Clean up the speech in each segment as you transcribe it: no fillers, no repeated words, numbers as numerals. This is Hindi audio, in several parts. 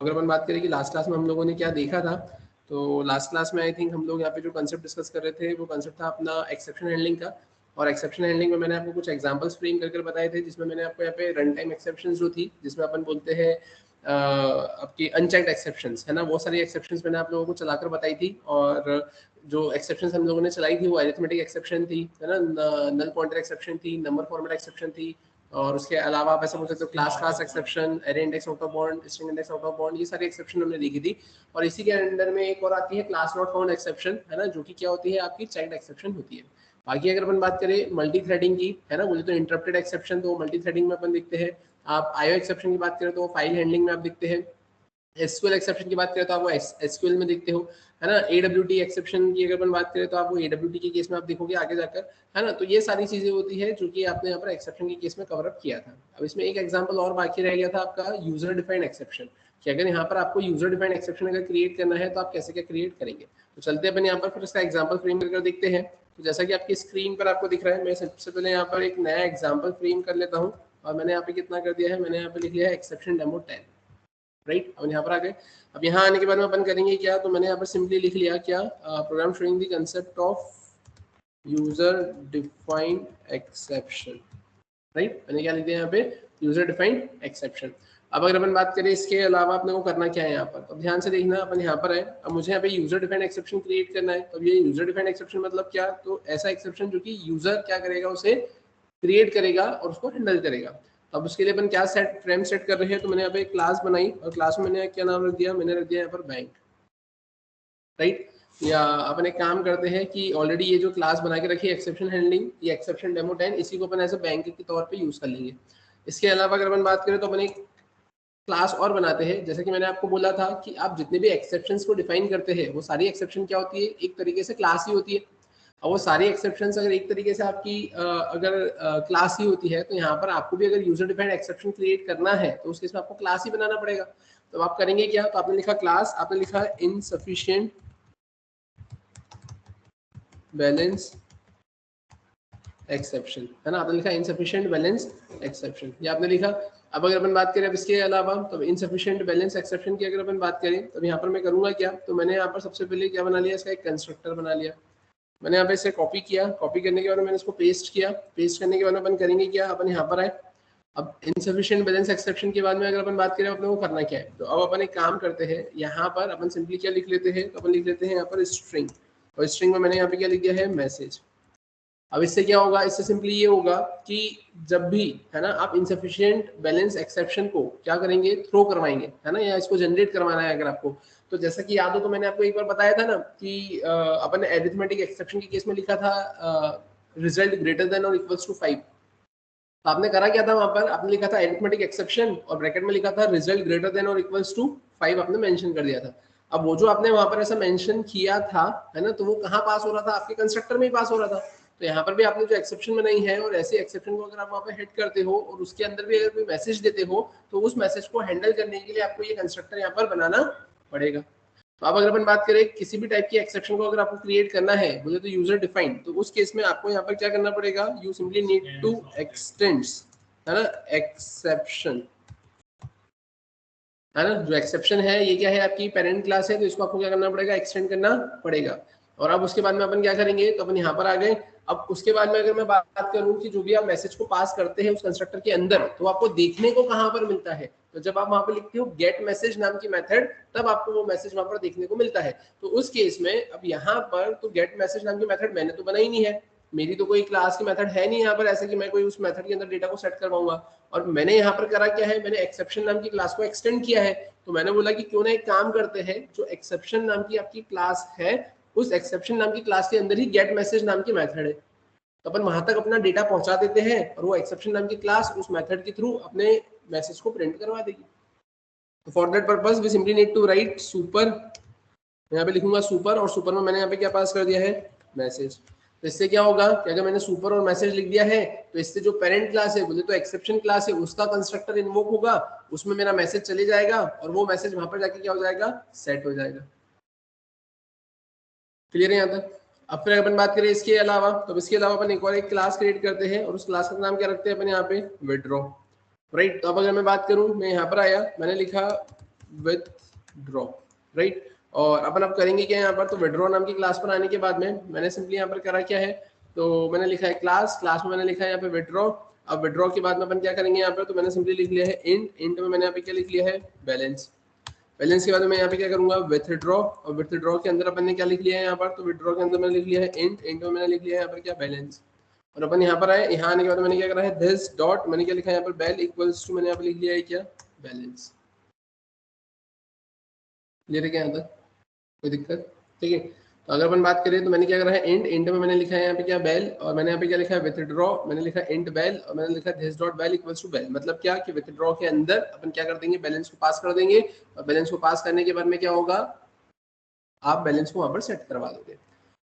अगर अपन बात करें कि लास्ट क्लास में हम लोगों ने क्या देखा था, तो लास्ट क्लास में आई थिंक हम लोग यहाँ पे जो कंसेप्ट डिस्कस कर रहे थे वो कंसेप्ट था अपना एक्सेप्शन हैंडलिंग का। और एक्सेप्शन हैंडलिंग में मैंने आपको कुछ एग्जांपल्स फ्रेम करके बताए थे, जिसमें मैंने आपको यहाँ पे रन टाइम एक्सेप्शंस जो थी, जिसमें अपन बोलते हैं आपकी अनचेक्ड एक्सेप्शंस है ना, वो सारी एक्सेप्शंस मैंने आप लोगों को चलाकर बताई थी। और जो एक्सेप्शंस हम लोगों ने चलाई थी वो अरिथमेटिक एक्सेप्शन थी, है ना, नल पॉइंटर एक्सेप्शन थी, नंबर फॉर्मेट एक्सेप्शन थी, और उसके अलावा आप ऐसा बोल सकते हो class exception, array index out of bound, string index out of bound, ये सारी एक्सेप्शन हमने देखी थी। और इसी के अंडर में एक और आती है क्लास नॉट फाउंड एक्सेप्शन, है ना, जो कि क्या होती है आपकी चेक्ड एक्सेप्शन होती है। बाकी अगर अपन बात करें मल्टी थ्रेडिंग की, है ना, बोले तो इंटरप्टेड एक्सेप्शन तो मल्टी थ्रेडिंग में अपन देखते हैं। आप आईओ एक्सेप्शन की बात करें तो फाइल हैंडलिंग में आप देखते हैं। एसक्यूएल एक्सेप्शन की बात करें तो आप वो एसक्यूएल में देखते हो, है ना। एडब्ल्यूटी एक्सेप्शन की अगर अपन बात करें तो आप वो एडब्ल्यूटी के केस में आप देखोगे आगे जाकर, है ना। तो ये सारी चीजें होती है जो कि आपने यहाँ पर एक्सेप्शन के केस में कवर अप किया था। अब इसमें एक एग्जांपल और बाकी रह गया था आपका यूजर डिफाइंड एक्सेप्शन, कि अगर यहाँ पर आपको यूजर डिफाइंड एक्सेप्शन अगर क्रिएट करना है तो आप कैसे क्या क्रिएट करेंगे। तो चलते अपन यहाँ पर फिर इसका एग्जाम्पल फ्रेम करके देखते हैं। तो जैसा कि आपकी स्क्रीन पर आपको दिख रहा है, मैं सबसे पहले यहाँ पर एक नया एग्जाम्पल फ्रेम कर लेता हूँ। और मैंने यहाँ पे कितना कर दिया है, मैंने यहाँ पे लिख लिया है एक्सेप्शन डेमो 10, राइट। अब यहाँ पर आ गए। अब यहाँ आने के बाद में अपन करेंगे क्या, तो मैंने यहाँ पर सिंपली लिख लिया क्या, program showing the concept of user defined exception, right. मैंने क्या लिख दिया यहाँ पे, यूजर डिफाइंड एक्सेप्शन। अब अगर अपन बात करें इसके अलावा अपने को करना क्या है यहाँ पर, तो ध्यान से देखना, अपन यहाँ पर है। अब मुझे यहाँ पे यूजर डिफाइंड एक्सेप्शन क्रिएट करना है। तो ये यूजर डिफाइंड एक्सेप्शन मतलब क्या, तो ऐसा एक्सेप्शन जो कि यूजर क्या करेगा, उसे क्रिएट करेगा और उसको हैंडल करेगा। तो अब उसके लिए अपन क्या फ्रेम सेट कर रहे हैं, तो मैंने यहाँ पे एक क्लास बनाई और क्लास में मैंने क्या नाम रख दिया, मैंने रख दिया यहाँ पर बैंक, राइट। या अपन एक काम करते हैं कि ऑलरेडी ये जो क्लास बना के रखी है एक्सेप्शन हैंडलिंग, ये एक्सेप्शन डेमो 10, इसी को अपन ऐसे बैंक के तौर पे यूज कर लेंगे। इसके अलावा अगर अपन बात करें तो अपन एक क्लास और बनाते हैं। जैसे कि मैंने आपको बोला था कि आप जितने भी एक्सेप्शंस को डिफाइन करते हैं वो सारी एक्सेप्शन क्या होती है, एक तरीके से क्लास ही होती है। और वो सारी एक्सेप्शंस अगर एक तरीके से आपकी अगर क्लास ही होती है, तो यहाँ पर आपको भी अगर यूजर डिफाइंड एक्सेप्शन क्रिएट करना है तो उस केस में आपको क्लास ही बनाना पड़ेगा। तो आप करेंगे क्या, तो आपने लिखा क्लास, आपने लिखा इनसफिशिएंट बैलेंस एक्सेप्शन, है ना, आपने लिखा इनसफिशिएंट बैलेंस एक्सेप्शन, ये आपने लिखा। अब अगर अपन बात करें अब इसके अलावा, तो इनसफिशिएंट बैलेंस एक्सेप्शन की अगर अपन बात करें तो यहाँ पर मैं करूंगा क्या, तो मैंने यहाँ पर सबसे पहले क्या बना लिया, इसका एक कंस्ट्रक्टर बना लिया। मैंने यहाँ पे इसे कॉपी किया, कॉपी करने के बाद मैंने इसको पेस्ट किया, पेस्ट करने के बाद अपन करेंगे क्या, अपन यहाँ पर आए। अब इनसफिशिएंट बैलेंस एक्सेप्शन के बाद में अगर अपन बात करें अपने को करना क्या है, तो अब अपन एक काम करते हैं, यहाँ पर अपन सिंपली क्या लिख लेते हैं, तो अपन लिख लेते हैं यहाँ पर स्ट्रिंग, और स्ट्रिंग में मैंने यहाँ पे क्या लिख दिया है, मैसेज। अब इससे क्या होगा, इससे सिंपली ये होगा कि जब भी, है ना, आप इनसफिशिएंट बैलेंस एक्सेप्शन को क्या करेंगे, थ्रो करवाएंगे, है ना, या इसको जनरेट करवाना है अगर आपको, तो जैसा कि याद हो तो मैंने आपको एक बार बताया था ना कि अपन ने अरिथमेटिक एक्सेप्शन के केस में लिखा था रिजल्ट ग्रेटर देन और इक्वल्स टू 5। तो आपने करा क्या था, वहां पर आपने लिखा था अरिथमेटिक एक्सेप्शन और ब्रैकेट में लिखा था रिजल्ट ग्रेटर देन और इक्वल्स टू 5, आपने मेंशन कर दिया था। अब वो जो आपने वहां पर ऐसा मेंशन किया था, है ना, तो वो कहाँ पास हो रहा था, आपके कंस्ट्रक्टर में ही पास हो रहा था। तो यहाँ पर भी आपने जो एक्सेप्शन बनाई है और ऐसे एक्सेप्शन को अगर आप वहाँ पे हेड करते हो और उसके अंदर भी अगर कोई मैसेज देते हो, तो उस मैसेज को हैंडल करने के लिए आपको ये कंस्ट्रक्टर यहाँ पर बनाना पड़ेगा। तो अब अगर अपन बात करें किसी भी टाइप की एक्सेप्शन को अगर आपको क्रिएट करना है, बोले तो यूजर डिफाइंड, तो उस केस में आपको यहाँ पर क्या करना पड़ेगा, you simply need to extends, है ना, एक्सेप्शन, है ना, जो एक्सेप्शन है ये क्या है, आपकी पेरेंट क्लास है, तो इसको आपको क्या करना पड़ेगा, एक्सटेंड करना पड़ेगा। और अब उसके बाद में अपन क्या करेंगे, तो अपन यहाँ पर आ गए। अब उसके बाद में अगर मैं बात करूं कि जो भी आप मैसेज को पास करते हैं उस कंस्ट्रक्टर के अंदर, तो आपको देखने को कहां पर मिलता है, तो जब आप वहां पर लिखते हो गेट मैसेज नाम की मेथड, तब आपको वो मैसेज वहां पर देखने को मिलता है। तो उस केस में अब यहाँ पर तो गेट मैसेज नाम की मेथड मैंने तो बनाई नहीं है, मेरी तो कोई क्लास की मेथड है नहीं यहाँ पर ऐसे कि मैं कोई उस मेथड के अंदर डेटा को सेट करवाऊंगा। और मैंने यहाँ पर करा क्या है, मैंने एक्सेप्शन नाम की क्लास को एक्सटेंड किया है। तो मैंने बोला कि क्यों ना एक काम करते हैं, जो एक्सेप्शन नाम की आपकी क्लास है उस एक्सेप्शन नाम की क्लास के अंदर ही गेट मैसेज नाम की मेथड है, तो अपन वहां तक अपना डेटा पहुंचा देते हैं और वो एक्सेप्शन नाम की क्लास उस मेथड के थ्रू अपने मैसेज को प्रिंट करवा देगी। तो for that purpose we simply need to write super, यहाँ पे लिखूंगा सुपर, और सुपर में मैंने यहाँ पे क्या पास कर दिया है, मैसेज। तो इससे क्या होगा कि अगर मैंने सुपर और मैसेज लिख दिया है, तो इससे जो पेरेंट क्लास है, बोले तो एक्सेप्शन क्लास है, उसका कंस्ट्रक्टर इन्वोक होगा, उसमें मेरा मैसेज चले जाएगा और वो मैसेज वहां पर जाके क्या हो जाएगा, सेट हो जाएगा। क्लियर है यहाँ तक। अब फिर अपन बात करें इसके अलावा, तो इसके अलावा अपन एक और एक क्लास क्रिएट करते हैं और उस क्लास का नाम क्या रखते हैं अपन यहाँ पे, विड्रॉ, राइट। तो अब अगर मैं बात करूं, मैं यहाँ पर आया, मैंने लिखा विथड्रॉ, राइट। और अपन अब करेंगे क्या यहाँ पर, तो विड्रॉ नाम की क्लास पर आने के बाद में मैंने सिंपली यहाँ पर करा क्या है, तो मैंने लिखा है क्लास में मैंने लिखा है यहाँ पे विड्रॉ। अब विड्रॉ के बाद में अपन क्या करेंगे यहाँ पर, तो मैंने सिंपली लिख लिया है इंट में मैंने यहाँ पे क्या लिख लिया है, बैलेंस के बाद मैं यहाँ पे क्या करूंगा, विथड्रॉ। और विथड्रॉ के अंदर अपन ने क्या लिख लिया है यहाँ पर, तो विथड्रॉ के अंदर मैंने लिख लिया है इंट में मैंने लिख लिया है यहाँ पर क्या, बैलेंस। और अपन यहाँ पर आए, यहाँ आने के बाद मैंने क्या करा है, दिस डॉट मैंने क्या लिखा है यहाँ पर, बैल इक्वल्स टू मैंने यहाँ पर लिख लिया है क्या, बैलेंस। क्लियर है क्या यहाँ तक, कोई दिक्कत, ठीक है। तो अगर अपन बात करें तो मैंने क्या करा है, इंट में मैंने लिखा है यहाँ पे क्या, बैल। और मैंने यहाँ पे क्या लिखा है, विथड्रॉ मैंने लिखा है इंट बैल। और मैंने लिखा है दिस डॉट बैल इक्वल्स टू बैल। मतलब क्या कि विथड्रॉ के अंदर अपन क्या कर देंगे, बैलेंस को पास कर देंगे। और बैलेंस को पास करने के बाद में क्या होगा, आप बैलेंस को वहां पर सेट करवा दोगे।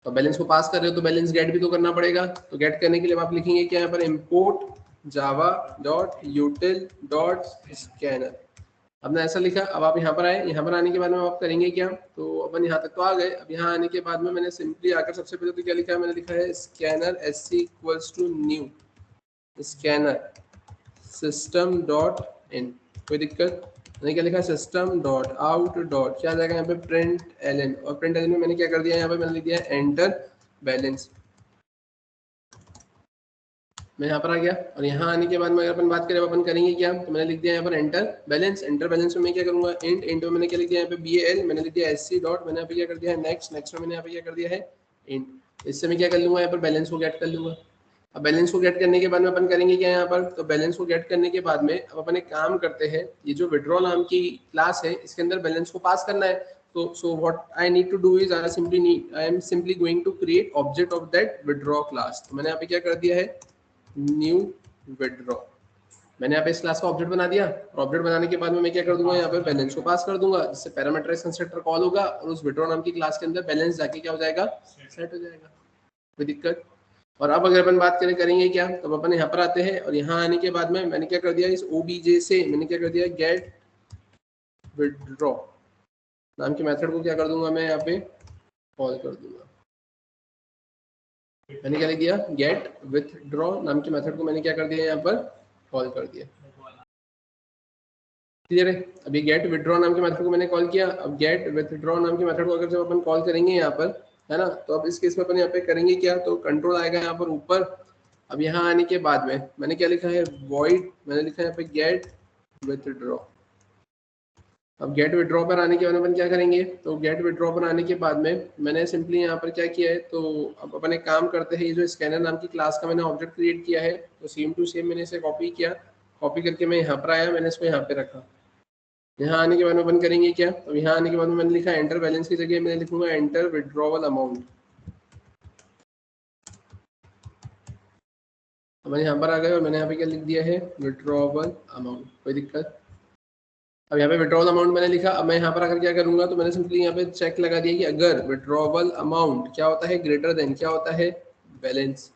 तो बैलेंस को पास कर रहे हो तो बैलेंस गेट भी तो करना पड़ेगा। तो गेट करने के लिए आप लिखेंगे क्या यहाँ पर, import Java dot यूटिल dot scanner. आपने ऐसा लिखा। अब आप यहाँ पर आए, यहाँ पर आने के बाद में आप करेंगे क्या, तो अपन यहाँ तक तो आ गए। अब यहाँ आने के बाद में मैंने सिंपली आकर सबसे पहले तो क्या लिखा है, मैंने लिखा है scanner SC equals to new scanner system dot in. कोई दिक्कत मैंने क्या लिखा, सिस्टम डॉट आउट डॉट क्या आ जाएगा यहाँ पे, प्रिंट एलएन। और प्रिंट एलएन में मैंने क्या कर दिया, यहाँ पे मैंने लिख दिया एंटर बैलेंस। मैं यहाँ पर आ गया। और यहाँ आने के बाद में अगर अपन बात करें, अपन करेंगे क्या, तो मैंने लिख दिया यहाँ पर एंटर बैलेंस। में मैं क्या करूंगा, इंट में मैंने क्या लिख दिया यहाँ पे BAL, मैंने लिख दिया SC डॉट, मैंने यहाँ पे क्या कर दिया है नेक्स्ट में मैंने यहाँ पे क्या कर दिया है इंट। इससे मैं क्या कर लूंगा, यहाँ पर बैलेंस को गेट कर लूंगा। अब बैलेंस को गेट करने के बाद में अपन करेंगे क्या यहाँ पर, तो बैलेंस को गेट करने के बाद में अब अपन एक काम करते हैं, ये जो विड्रॉ नाम की क्लास है इसके अंदर बैलेंस को पास करना है। तो so what I need to do is I am simply going to create object of that withdraw class. तो मैंने यहाँ पे क्या कर दिया है, न्यू विड्रॉ। मैंने यहाँ पे इस क्लास का ऑब्जेक्ट बना दिया। ऑब्जेक्ट बनाने के बाद में मैं क्या कर दूंगा, यहाँ पे बैलेंस को पास कर दूंगा, जिससे पैरामीटराइज्ड कंस्ट्रक्टर कॉल होगा और उस विड्रॉ नाम की क्लास के अंदर बैलेंस जाके क्या हो जाएगा, सेट हो जाएगा। कोई दिक्कत। और अब अगर अपन बात करेंगे क्या, तो अपन यहाँ पर आते हैं। और यहाँ आने के बाद में मैंने क्या कर दिया, इस OBJ से मैंने क्या कर दिया, गेट विड्रॉ नाम के मेथड को क्या कर दूंगा, मैं यहाँ पे कॉल कर दूंगा। मैंने क्या लिख दिया, गेट विथड्रॉ नाम के मेथड को मैंने क्या कर दिया, यहाँ पर कॉल कर दिया। क्लियर है। अभी गेट विथड्रॉ नाम के मेथड को मैंने कॉल किया। अब गेट विथड्रॉ नाम के मेथड को अगर जब अपन कॉल करेंगे यहाँ पर, है ना, तो अब इस केस में अपन यहाँ पे करेंगे क्या, तो कंट्रोल आएगा यहाँ पर ऊपर। अब यहाँ आने के बाद में मैंने क्या लिखा है, वॉइड मैंने लिखा है यहाँ पे गेट विथड्रॉ। अब गेट विड्रॉ पर आने के बाद अपन क्या करेंगे, तो गेट विड्रॉ पर आने के बाद में मैंने सिंपली यहाँ पर क्या किया है, तो अब अपन एक काम करते हैं, ये जो स्कैनर नाम की क्लास का मैंने ऑब्जेक्ट क्रिएट किया है, तो सेम टू सेम मैंने इसे कॉपी किया। कॉपी करके मैं यहाँ पर आया, मैंने इसको यहाँ पे रखा। यहाँ आने के बाद में अपन करेंगे क्या, तो यहाँ आने के बाद में मैंने लिखा एंटर बैलेंस की जगह मैंने लिखूंगा एंटर विड्रॉवल अमाउंट। मैंने यहाँ पर आ गए और मैंने यहाँ पे क्या लिख दिया है, विड्रॉवल अमाउंट। कोई दिक्कत। अब यहाँ पे विड्रॉवल अमाउंट मैंने लिखा। अब मैं यहाँ पर आकर क्या करूंगा, तो मैंने सिंपली यहाँ पे चेक लगा दिया कि अगर विड्रॉवल अमाउंट क्या होता है, ग्रेटर देन क्या होता है, बैलेंस।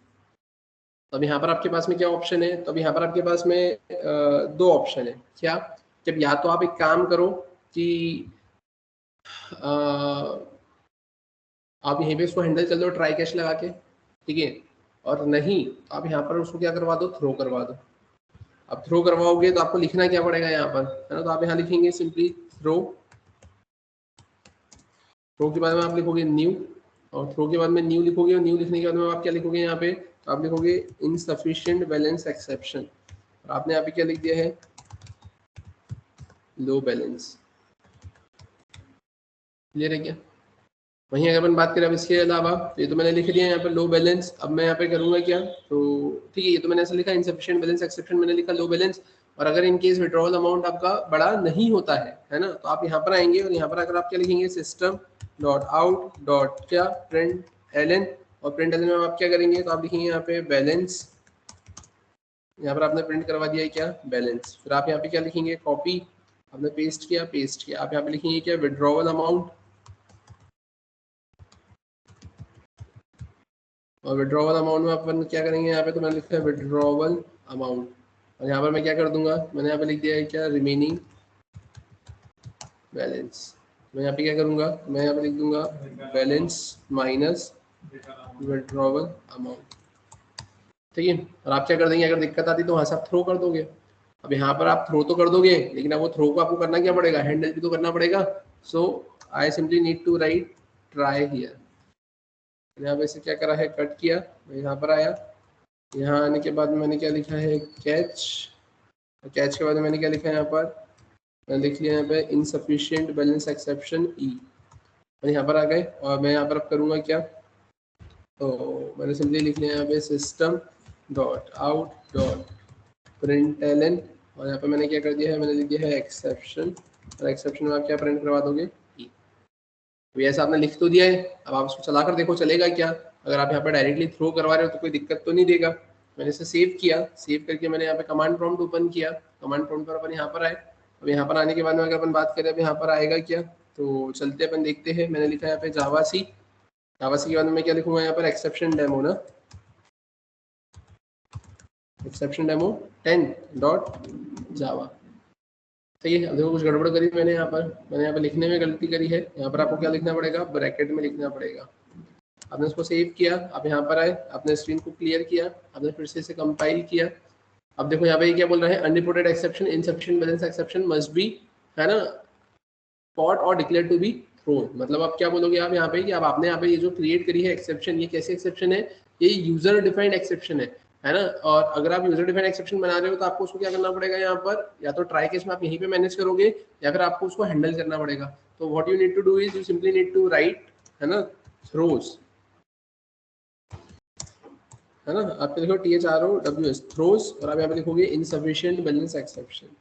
तो अब यहाँ पर आपके पास में क्या ऑप्शन है, तो अब यहाँ पर आपके पास में दो ऑप्शन है। क्या, जब या तो आप एक काम करो कि आप यहीं पे इसको हैंडल कर लो ट्राई कैश लगा के, ठीक है। और नहीं आप यहाँ पर उसको क्या करवा दो, थ्रो करवा दो। अब थ्रो करवाओगे तो आपको लिखना क्या पड़ेगा यहाँ पर, है ना, तो आप यहाँ लिखेंगे सिंपली थ्रो। थ्रो के बाद में आप लिखोगे न्यू, और थ्रो के बाद में न्यू लिखोगे, और न्यू लिखने के बाद में आप क्या लिखोगे यहाँ पे, तो आप लिखोगे इनसफिशिएंट बैलेंस एक्सेप्शन। और आपने यहाँ पे क्या लिख दिया है, लो बैलेंस। क्लियर है क्या। वहीं अगर अपन बात करें अब इसके अलावा, तो ये तो मैंने लिख दिया यहाँ पर लो बैलेंस। अब मैं यहाँ पे करूंगा क्या, तो ठीक है, ये तो मैंने ऐसा लिखा इनसफिशिएंट बैलेंस एक्सेप्शन, मैंने लिखा लो बैलेंस। और अगर इन केस विड्रॉवल अमाउंट आपका बड़ा नहीं होता है ना, तो आप यहाँ पर आएंगे और यहाँ पर अगर आप क्या लिखेंगे, सिस्टम डॉट आउट डॉट क्या प्रिंट एलएन। और प्रिंट एलएन में आप क्या करेंगे, तो आप लिखेंगे यहाँ पे बैलेंस। यहाँ पर आपने प्रिंट करवा दिया है क्या, बैलेंस। फिर आप यहाँ पे क्या लिखेंगे, कॉपी, आपने पेस्ट किया, आप यहाँ पे लिखेंगे क्या, विड्रॉवल अमाउंट। और विड्रॉवल अमाउंट में अपन क्या करेंगे, यहाँ पे तो मैंने लिखा है विड्रॉवल अमाउंट। और यहाँ पर मैं क्या कर दूंगा, मैंने यहाँ पे लिख दिया है क्या, रिमेनिंग बैलेंस। मैं यहाँ पे क्या करूंगा, मैं यहाँ पे लिख दूंगा बैलेंस माइनस विड्रॉवल अमाउंट, ठीक है। और आप क्या कर देंगे, अगर दिक्कत आती तो वहां से आप थ्रो कर दोगे। अब यहाँ पर आप थ्रो तो कर दोगे, लेकिन अब वो थ्रो को आपको करना क्या पड़ेगा, हैंडल भी तो करना पड़ेगा। So I simply need to write try here. यहाँ पे से क्या करा है, कट किया, मैं यहाँ पर आया, यहाँ आने के बाद मैंने क्या लिखा है, कैच। कैच के बाद मैंने क्या लिखा है यहाँ पर, मैंने लिख लिया यहाँ पे इनसफिशिएंट बैलेंस एक्सेप्शन ई। मैं यहाँ पर आ गए और मैं यहाँ पर अब करूँगा क्या, तो मैंने सिंपली लिख लिया यहाँ पे system dot out dot println, और यहाँ पे मैंने क्या कर दिया है, मैंने लिख दिया है एक्सेप्शन, और एक्सेप्शन में आप क्या प्रिंट करवा दोगे, ई। तो ऐसा आपने लिख तो दिया है, अब आप उसको चलाकर देखो चलेगा क्या। अगर आप यहाँ पे डायरेक्टली थ्रो करवा रहे हो तो कोई दिक्कत तो नहीं देगा। मैंने इसे सेव किया, सेव करके मैंने यहाँ पे कमांड प्रॉम्प्ट ओपन किया, कमांड प्रॉम्प्ट पर अपन यहाँ पर आए। अब यहाँ पर आने के बाद में अगर अपन बात करें अब यहाँ पर आएगा क्या, तो चलते अपन देखते हैं। मैंने लिखा है यहाँ पे जावा सी, जावा सी के बाद में मैं क्या लिखूंगा यहाँ पर, एक्सेप्शन डेमो ना, एक्सेप्शन डेमो 10 डॉट जावा। ठीक है, अब देखो कुछ गड़बड़ करी मैंने यहाँ पर, मैंने यहाँ पर लिखने में गलती करी है। यहाँ पर आपको क्या लिखना पड़ेगा, ब्रैकेट में लिखना पड़ेगा। आपने इसको सेव किया, आप यहाँ पर आए, आपने स्क्रीन को क्लियर किया, आपने फिर से इसे कंपाइल किया। अब देखो यहाँ पे क्या बोल रहा है, unreported exception insufficient balance exception must be, है ना, स्पॉट और डिक्लेयर टू बी थ्रोन। मतलब आप क्या बोलोगे आप यहाँ पे कि अब आपने यहाँ पे ये जो क्रिएट करी है एक्सेप्शन, ये कैसे एक्सेप्शन है, ये यूजर डिफाइंड एक्सेप्शन है ना। और अगर आप यूजर डिफाइंड एक्सेप्शन बना रहे हो तो आपको उसको क्या करना पड़ेगा, यहाँ पर या तो ट्राई केस में आप यहीं पे मैनेज करोगे या फिर आपको उसको हैंडल करना पड़ेगा। तो what you need to do is you simply need to write, है ना, थ्रोज, है ना, आप लिखो THROWS थ्रोज, और आप यहाँ पे लिखोगे इनसफिशिएंट बैलेंस एक्सेप्शन।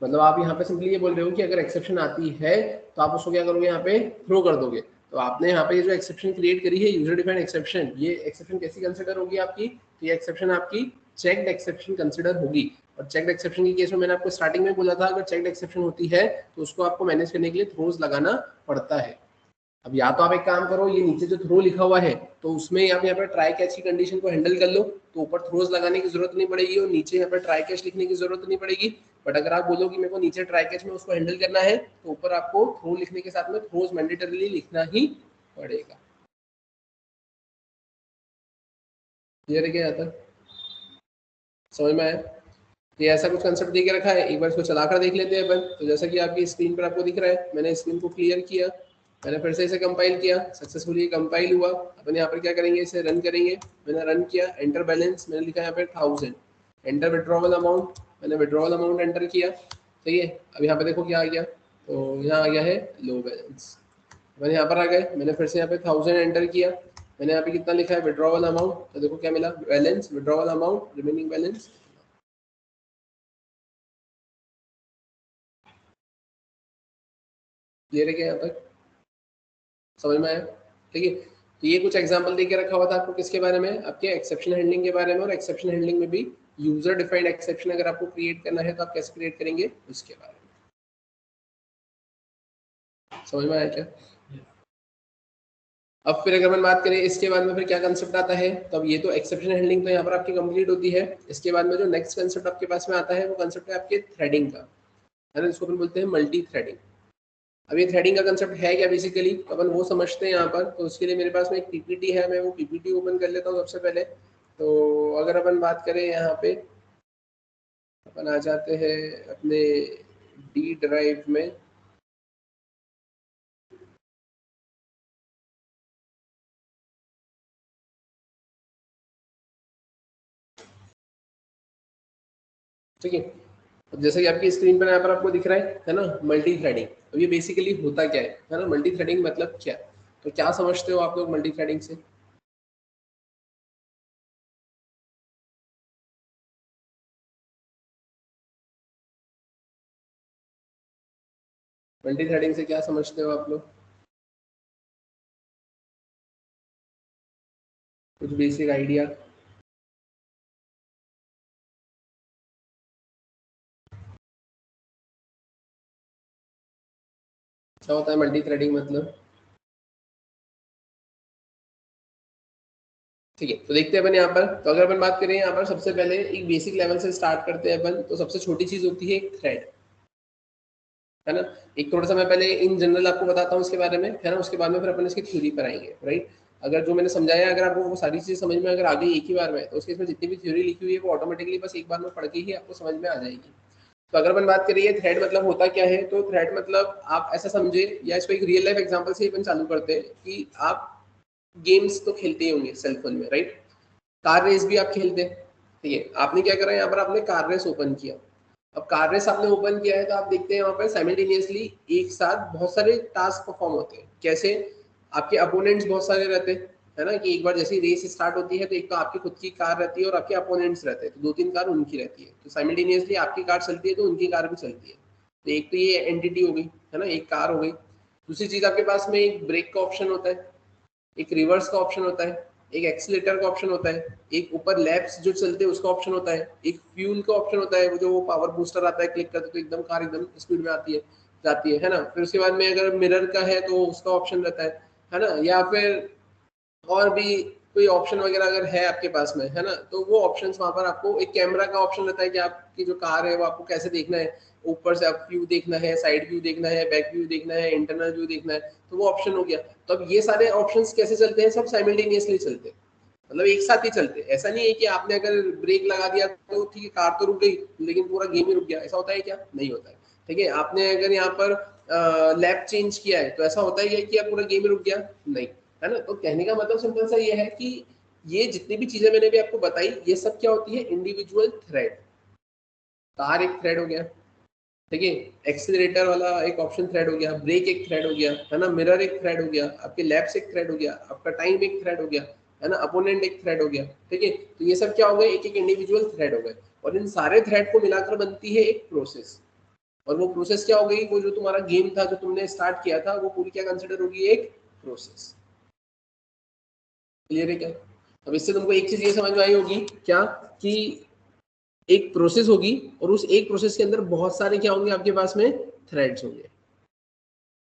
मतलब आप यहाँ पे सिंपली ये बोल रहे हो कि अगर एक्सेप्शन आती है तो आप उसको क्या करोगे, यहाँ पे थ्रो कर दोगे। तो आपने यहाँ पे ये जो एक्सेप्शन क्रिएट करी है यूजर डिफाइंड एक्सेप्शन, ये एक्सेप्शन कैसी कंसिडर होगी आपकी, तो ये एक्सेप्शन आपकी चेक्ड एक्सेप्शन कंसिडर होगी। और चेक्ड एक्सेप्शन के केस में मैंने आपको स्टार्टिंग में बोला था, अगर चेक्ड एक्सेप्शन होती है तो उसको आपको मैनेज करने के लिए थ्रोज लगाना पड़ता है। अब या तो आप एक काम करो, ये नीचे जो थ्रो लिखा हुआ है तो उसमें आप यहाँ पर ट्राई कैच की कंडीशन को हैंडल कर लो, तो ऊपर थ्रोज लगाने की जरूरत नहीं पड़ेगी और नीचे यहाँ पर ट्राई कैच लिखने की जरूरत नहीं पड़ेगी। बट अगर आप बोलो कि मेरे को नीचे ट्राई कैच में उसको हैंडल करना है तो ऊपर आपको थ्रो लिखने के साथ में थ्रोज मैंडेटरीली लिखना ही पड़ेगा। क्लियर है क्या यहाँ तक, समझ में आया? ये ऐसा कुछ कंसेप्ट दे के रखा है, एक बार इसको चलाकर देख लेते हैं अपन। तो जैसा कि आपकी स्क्रीन पर आपको दिख रहा है, मैंने स्क्रीन को क्लियर किया, मैंने फिर से इसे कंपाइल किया, सक्सेसफुली कंपाइल हुआ। अपन यहाँ पर क्या करेंगे, इसे रन करेंगे। मैंने रन किया, एंटर बैलेंस मैंने लिखा यहाँ पे 1000, एंटर विड्रॉवल अमाउंट, मैंने विड्रॉवल अमाउंट एंटर किया। सही है, अब यहाँ पे देखो क्या आ गया, तो यहाँ आ गया है लो बैलेंस। मैंने यहाँ पर आ गए, मैंने फिर से यहाँ पे 1000 एंटर किया, मैंने यहाँ पे कितना लिखा है, विड्रॉवल अमाउंट, तो देखो क्या मिला, balance, withdrawal amount, remaining balance. Clear है क्या यहाँ तक, समझ में आया? ठीक है, तो ये कुछ एग्जांपल देके रखा हुआ था आपको किसके बारे में, आपके एक्सेप्शन हैंडलिंग के बारे में। और एक्सेप्शन हैंडलिंग में भी यूजर डिफाइंड एक्सेप्शन अगर आपको क्रिएट करना है तो आप कैसे क्रिएट करेंगे उसके बारे में। समझ में आया क्या? अब फिर अगर हम बात करें इसके बाद में फिर क्या कंसेप्ट आता है, तो अब ये तो एक्सेप्शन हैंडलिंग तो यहाँ पर आपकी कंप्लीट होती है। इसके बाद में जो नेक्स्ट कंसेप्ट आपके पास में आता है वो कंसेप्ट है आपके थ्रेडिंग का, है ना, जिसको अपन बोलते हैं मल्टी थ्रेडिंग। अब ये थ्रेडिंग का कंसेप्ट है क्या बेसिकली, तो अपन वो समझते हैं यहाँ पर। तो उसके लिए मेरे पास में एक पीपीटी है, मैं वो पीपीटी ओपन कर लेता हूँ सबसे पहले। तो अगर अपन बात करें यहाँ पे, अपन आ जाते हैं अपने डी ड्राइव में। ठीक है, अब जैसे कि आपकी स्क्रीन पर यहाँ पर आपको दिख रहा है ना, मल्टी थ्रेडिंग। अब ये बेसिकली होता क्या है ना, मल्टी थ्रेडिंग मतलब क्या, तो क्या समझते हो आप लोग मल्टी थ्रेडिंग से? मल्टी थ्रेडिंग से क्या समझते हो आप लोग, कुछ बेसिक आइडिया? क्या होता है मल्टी थ्रेडिंग मतलब? ठीक है, तो देखते हैं अपन यहाँ पर। तो अगर अपन बात करें यहाँ पर, सबसे पहले एक बेसिक लेवल से स्टार्ट करते हैं अपन। तो सबसे छोटी चीज होती है एक थ्रेड, है ना। एक थोड़ा सा मैं पहले इन जनरल आपको बताता हूँ इसके बारे में, है ना, उसके बाद में फिर अपन इसकी थ्योरी पर आएंगे, राइट। अगर जो मैंने समझाया अगर आपको वो सारी चीज़ें समझ में अगर आ गई एक ही बार में, तो उसके इसमें जितनी भी थ्योरी लिखी हुई है वो ऑटोमेटिकली बस एक बार में पढ़ के ही आपको समझ में आ जाएगी। तो अगर अपन बात करिए थ्रेड मतलब होता क्या है, तो थ्रेड मतलब आप ऐसा समझे, या इसको एक रियल लाइफ एग्जांपल से अपन चालू करते हैं कि आप गेम्स तो खेलते ही होंगे सेल फोन में, राइट? कार रेस भी आप खेलते हैं, ठीक है? आपने क्या करा, यहाँ पर आपने कार रेस ओपन किया। अब कार रेस आपने ओपन किया है तो आप देखते हैं वहां पर साइमल्टेनियसली एक साथ बहुत सारे टास्क परफॉर्म होते हैं। कैसे? आपके अपोनेंट्स बहुत सारे रहते हैं, है ना? कि एक बार जैसे ही रेस स्टार्ट होती है तो एक तो आपकी खुद की कार रहती है और आपके अपोनेंट्स रहते हैं, तो 2-3 कार उनकी रहती है। तो साइमल्टेनियसली आपकी कार चलती है तो उनकी कार भी चलती है। तो एक तो ये एंटिटी हो गई, है ना? एक कार हो गई। दूसरी चीज आपके पास में एक ब्रेक का ऑप्शन होता है, एक रिवर्स का ऑप्शन होता है, एक एक्सीलेटर का ऑप्शन होता है, एक ऊपर लैप्स जो चलते हैं उसका ऑप्शन होता है, एक फ्यूल का ऑप्शन होता है, वो जो वो पावर बूस्टर आता है, क्लिक करते तो एकदम कार एकदम स्पीड में आती है जाती है ना? फिर उसके बाद में अगर मिरर का है तो उसका ऑप्शन रहता है ना? या फिर और भी कोई ऑप्शन वगैरह अगर है आपके पास में, है ना? तो वो ऑप्शंस वहां पर आपको, एक कैमरा का ऑप्शन रहता है कि आपकी जो कार है वो आपको कैसे देखना है, ऊपर से आप व्यू देखना है, साइड व्यू देखना है, बैक व्यू देखना है, इंटरनल व्यू देखना है, तो वो ऑप्शन हो गया। तो अब ये सारे ऑप्शंस कैसे चलते हैं? सब साइमल्टेनियसली चलते हैं, मतलब एक साथ ही चलते हैं। ऐसा नहीं है कि आपने अगर ब्रेक लगा दिया तो ठीक है कार तो रुक गई लेकिन पूरा गेम ही रुक गया, ऐसा होता है क्या? नहीं होता है, ठीक है? आपने अगर यहाँ पर लैप चेंज किया है तो ऐसा होता ही है कि अब पूरा गेम ही रुक गया? नहीं, है ना? तो कहने का मतलब सिंपल सा ये है कि ये जितनी भी चीजें मैंने भी आपको बताई ये सब क्या होती है? Individual thread. कार एक थ्रेड हो गया, ठीक है? एक्सीलरेटर वाला एक ऑप्शन थ्रेड हो गया, ब्रेक एक थ्रेड हो गया, है ना? मिरर एक थ्रेड हो गया, आपके लैप्स एक थ्रेड हो गया, आपका टाइम एक थ्रेड हो गया, है ना? अपोनेंट एक थ्रेड हो गया, ठीक है? तो ये सब क्या हो गए? एक एक इंडिविजुअल थ्रेड हो गए, और इन सारे थ्रेड को मिलाकर बनती है एक प्रोसेस। और वो प्रोसेस क्या हो गई? वो जो तुम्हारा गेम था जो तुमने स्टार्ट किया था वो पूरी क्या कंसिडर होगी? एक प्रोसेस। क्लियर है क्या? अब इससे तुमको एक चीज ये समझ में आई होगी क्या, कि एक प्रोसेस होगी और उस एक प्रोसेस के अंदर बहुत सारे क्या होंगे आपके पास में? थ्रेड्स होंगे।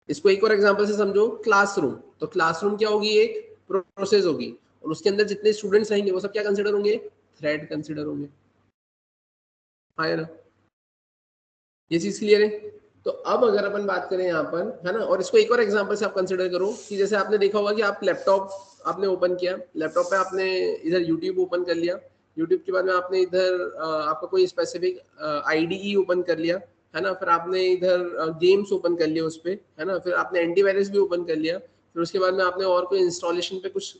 इसको एक और एग्जांपल से समझो, क्लासरूम। तो क्लासरूम क्या होगी? एक प्रोसेस होगी, और उसके अंदर जितने स्टूडेंट्स रहेंगे वो सब क्या कंसिडर होंगे? थ्रेड कंसिडर होंगे। हाँ या ना? ये चीज क्लियर है? तो अब अगर अपन बात करें यहाँ पर, है ना? और इसको एक और एग्जांपल से आप कंसिडर करो कि जैसे आपने देखा होगा कि आप लैपटॉप आपने ओपन किया, लैपटॉप पे आपने इधर यूट्यूब ओपन कर लिया, यूट्यूब के बाद में आपने इधर आपका कोई स्पेसिफिक आईडीई ओपन कर लिया, है ना? फिर आपने इधर गेम्स ओपन कर लिया उस पर, है ना? फिर आपने एंटीवायरस भी ओपन कर लिया, फिर उसके बाद में आपने और कोई इंस्टॉलेशन पे कुछ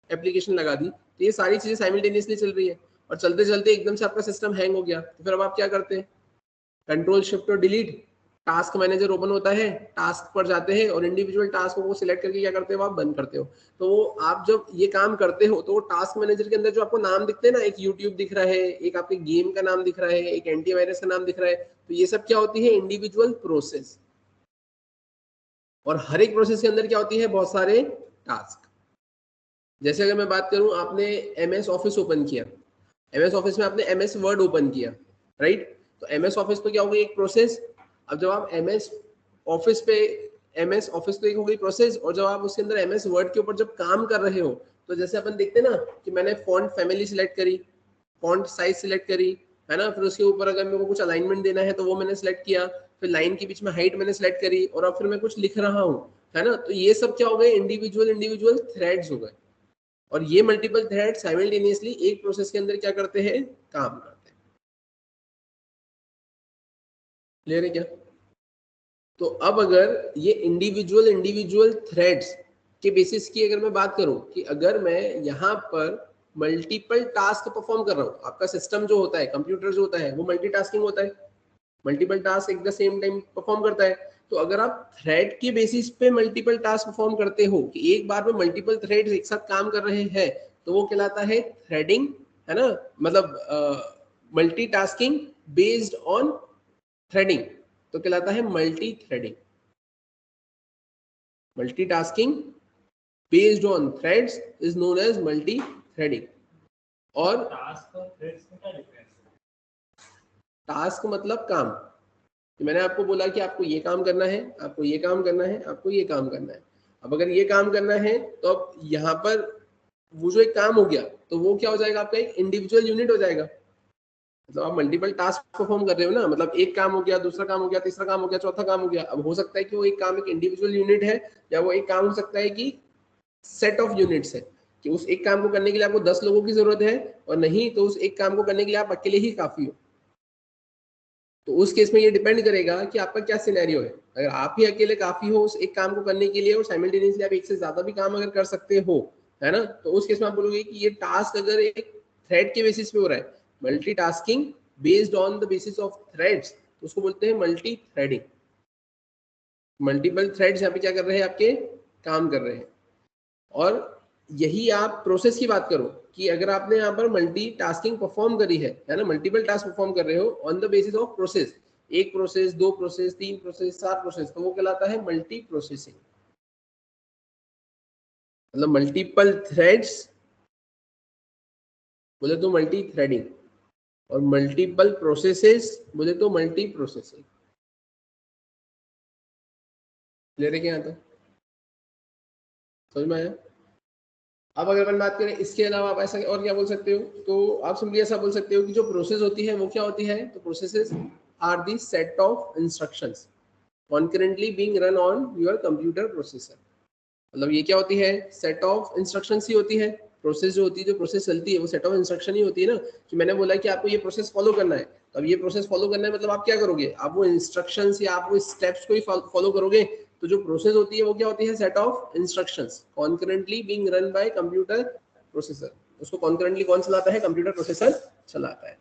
एप्लीकेशन लगा दी। तो ये सारी चीजें साइमल्टेनियसली चल रही है, और चलते चलते एकदम से आपका सिस्टम हैंग हो गया, तो फिर अब आप क्या करते हैं? कंट्रोल शिफ्ट और डिलीट, टास्क मैनेजर ओपन होता है, टास्क पर जाते हैं और इंडिविजुअल टास्क को सिलेक्ट करके क्या करते हो? आप बंद करते हो। तो वो आप जब ये काम करते हो तो टास्क मैनेजर के अंदर जो आपको नाम दिखते हैं ना, एक यूट्यूब दिख रहा है, एक आपके गेम का नाम दिख रहा है, एक एंटीवायरस का नाम दिख रहा है, तो ये सब क्या होती है? Individual process. और हर एक प्रोसेस के अंदर क्या होती है? बहुत सारे टास्क। जैसे अगर मैं बात करूं, आपने एमएस ऑफिस ओपन किया, एमएस ऑफिस में आपने एमएस वर्ड ओपन किया, राइट? तो एमएस ऑफिस तो क्या हो गई? एक प्रोसेस। अब जब आप एमएस ऑफिस पे, एमएस ऑफिस तो एक हो गई प्रोसेस, और जब आप उसके अंदर एमएस वर्ड के ऊपर जब काम कर रहे हो, तो जैसे अपन देखते हैं ना कि मैंने फॉन्ट फैमिली सिलेक्ट करी, फॉन्ट साइज सिलेक्ट करी, है ना? फिर उसके ऊपर अगर मेरे को कुछ अलाइनमेंट देना है तो वो मैंने सिलेक्ट किया, फिर लाइन के बीच में हाइट मैंने सिलेक्ट करी, और अब फिर मैं कुछ लिख रहा हूँ, है ना? तो ये सब क्या हो गए? इंडिविजुअल इंडिविजुअल थ्रेड्स हो गए। और ये मल्टीपल थ्रेड साइमल्टेनियसली एक प्रोसेस के अंदर क्या करते हैं? काम करते हैं। क्लियर है क्या? तो अब अगर ये इंडिविजुअल इंडिविजुअल थ्रेड्स के बेसिस की अगर मैं बात करूं कि अगर मैं यहाँ पर मल्टीपल टास्क परफॉर्म कर रहा हूँ, आपका सिस्टम जो होता है, कंप्यूटर जो होता है, वो मल्टीटास्किंग होता है, मल्टीपल टास्क एक द सेम टाइम परफॉर्म करता है। तो अगर आप थ्रेड के बेसिस पे मल्टीपल टास्क परफॉर्म करते हो कि एक बार में मल्टीपल थ्रेड्स एक साथ काम कर रहे हैं, तो वो कहलाता है थ्रेडिंग, है ना? मतलब मल्टीटास्किंग बेस्ड ऑन थ्रेडिंग, तो कहलाता है multi threading. Multitasking based on threads is known as multi threading. और टास्क और थ्रेड्स में क्या डिफरेंस है? टास्क मतलब काम, तो मैंने आपको बोला कि आपको ये काम करना है, आपको ये काम करना है, आपको ये काम करना है। अब अगर ये काम करना है तो अब यहाँ पर वो जो एक काम हो गया तो वो क्या हो जाएगा? आपका एक इंडिविजुअल यूनिट हो जाएगा। मतलब आप मल्टीपल टास्क परफॉर्म कर रहे हो ना, मतलब एक काम हो गया, दूसरा काम हो गया, तीसरा काम हो गया, चौथा काम हो गया। अब हो सकता है कि वो एक काम एक इंडिविजुअल यूनिट है, या वो एक काम हो सकता है कि सेट ऑफ यूनिट्स है कि उस एक काम को करने के लिए आपको 10 लोगों की जरूरत है, और नहीं तो उस एक काम को करने के लिए आप अकेले ही काफी हो। तो उस केस में ये डिपेंड करेगा कि आपका क्या सिनेरियो है। अगर आप ही अकेले काफी हो उस एक काम को करने के लिए और साइमल्टेनियसली आप एक से ज्यादा भी काम अगर कर सकते हो, है ना, तो उस केस में आप बोलोगे कि ये टास्क अगर एक थ्रेड के बेसिस पे हो रहा है, multitasking based on the basis of threads, तो उसको बोलते हैं मल्टी थ्रेडिंग। मल्टीपल थ्रेड्स यहाँ पे क्या कर रहे हैं, आपके काम कर रहे हैं। और यही आप प्रोसेस की बात करो कि अगर आपने यहाँ पर मल्टी टास्किंग परफॉर्म करी है ना, मल्टीपल टास्क परफॉर्म कर रहे हो on the basis of process, एक प्रोसेस, दो प्रोसेस, तीन प्रोसेस, चार प्रोसेस, तो वो कहलाता है मल्टी प्रोसेसिंग। मतलब मल्टीपल थ्रेड्स बोले तो मल्टी थ्रेडिंग, और मल्टीपल प्रोसेसेस बोले तो मल्टी प्रोसेसिंग। क्लियर है क्या यहाँ तक? समझ में आया? अब अगर अपन बात करें इसके अलावा आप ऐसा और क्या बोल सकते हो, तो आप सिंपली ऐसा बोल सकते हो कि जो प्रोसेस होती है वो क्या होती है, तो processes are the set of instructions concurrently being run on your computer processor. मतलब ये क्या होती है, सेट ऑफ इंस्ट्रक्शंस ही होती है। प्रोसेस जो होती है, जो प्रोसेस चलती है वो सेट ऑफ इंस्ट्रक्शन ही होती है ना, कि मैंने बोला कि आपको ये प्रोसेस फॉलो करना है, तो अब ये प्रोसेस फॉलो करना है मतलब आप क्या करोगे, आप वो इंस्ट्रक्शंस या आप वो स्टेप्स को ही फॉलो करोगे। तो जो प्रोसेस होती है वो क्या होती है, set of instructions concurrently being run by computer processor. उसको कॉन्करेंटली कौन चलाता है, कंप्यूटर प्रोसेसर चलाता है।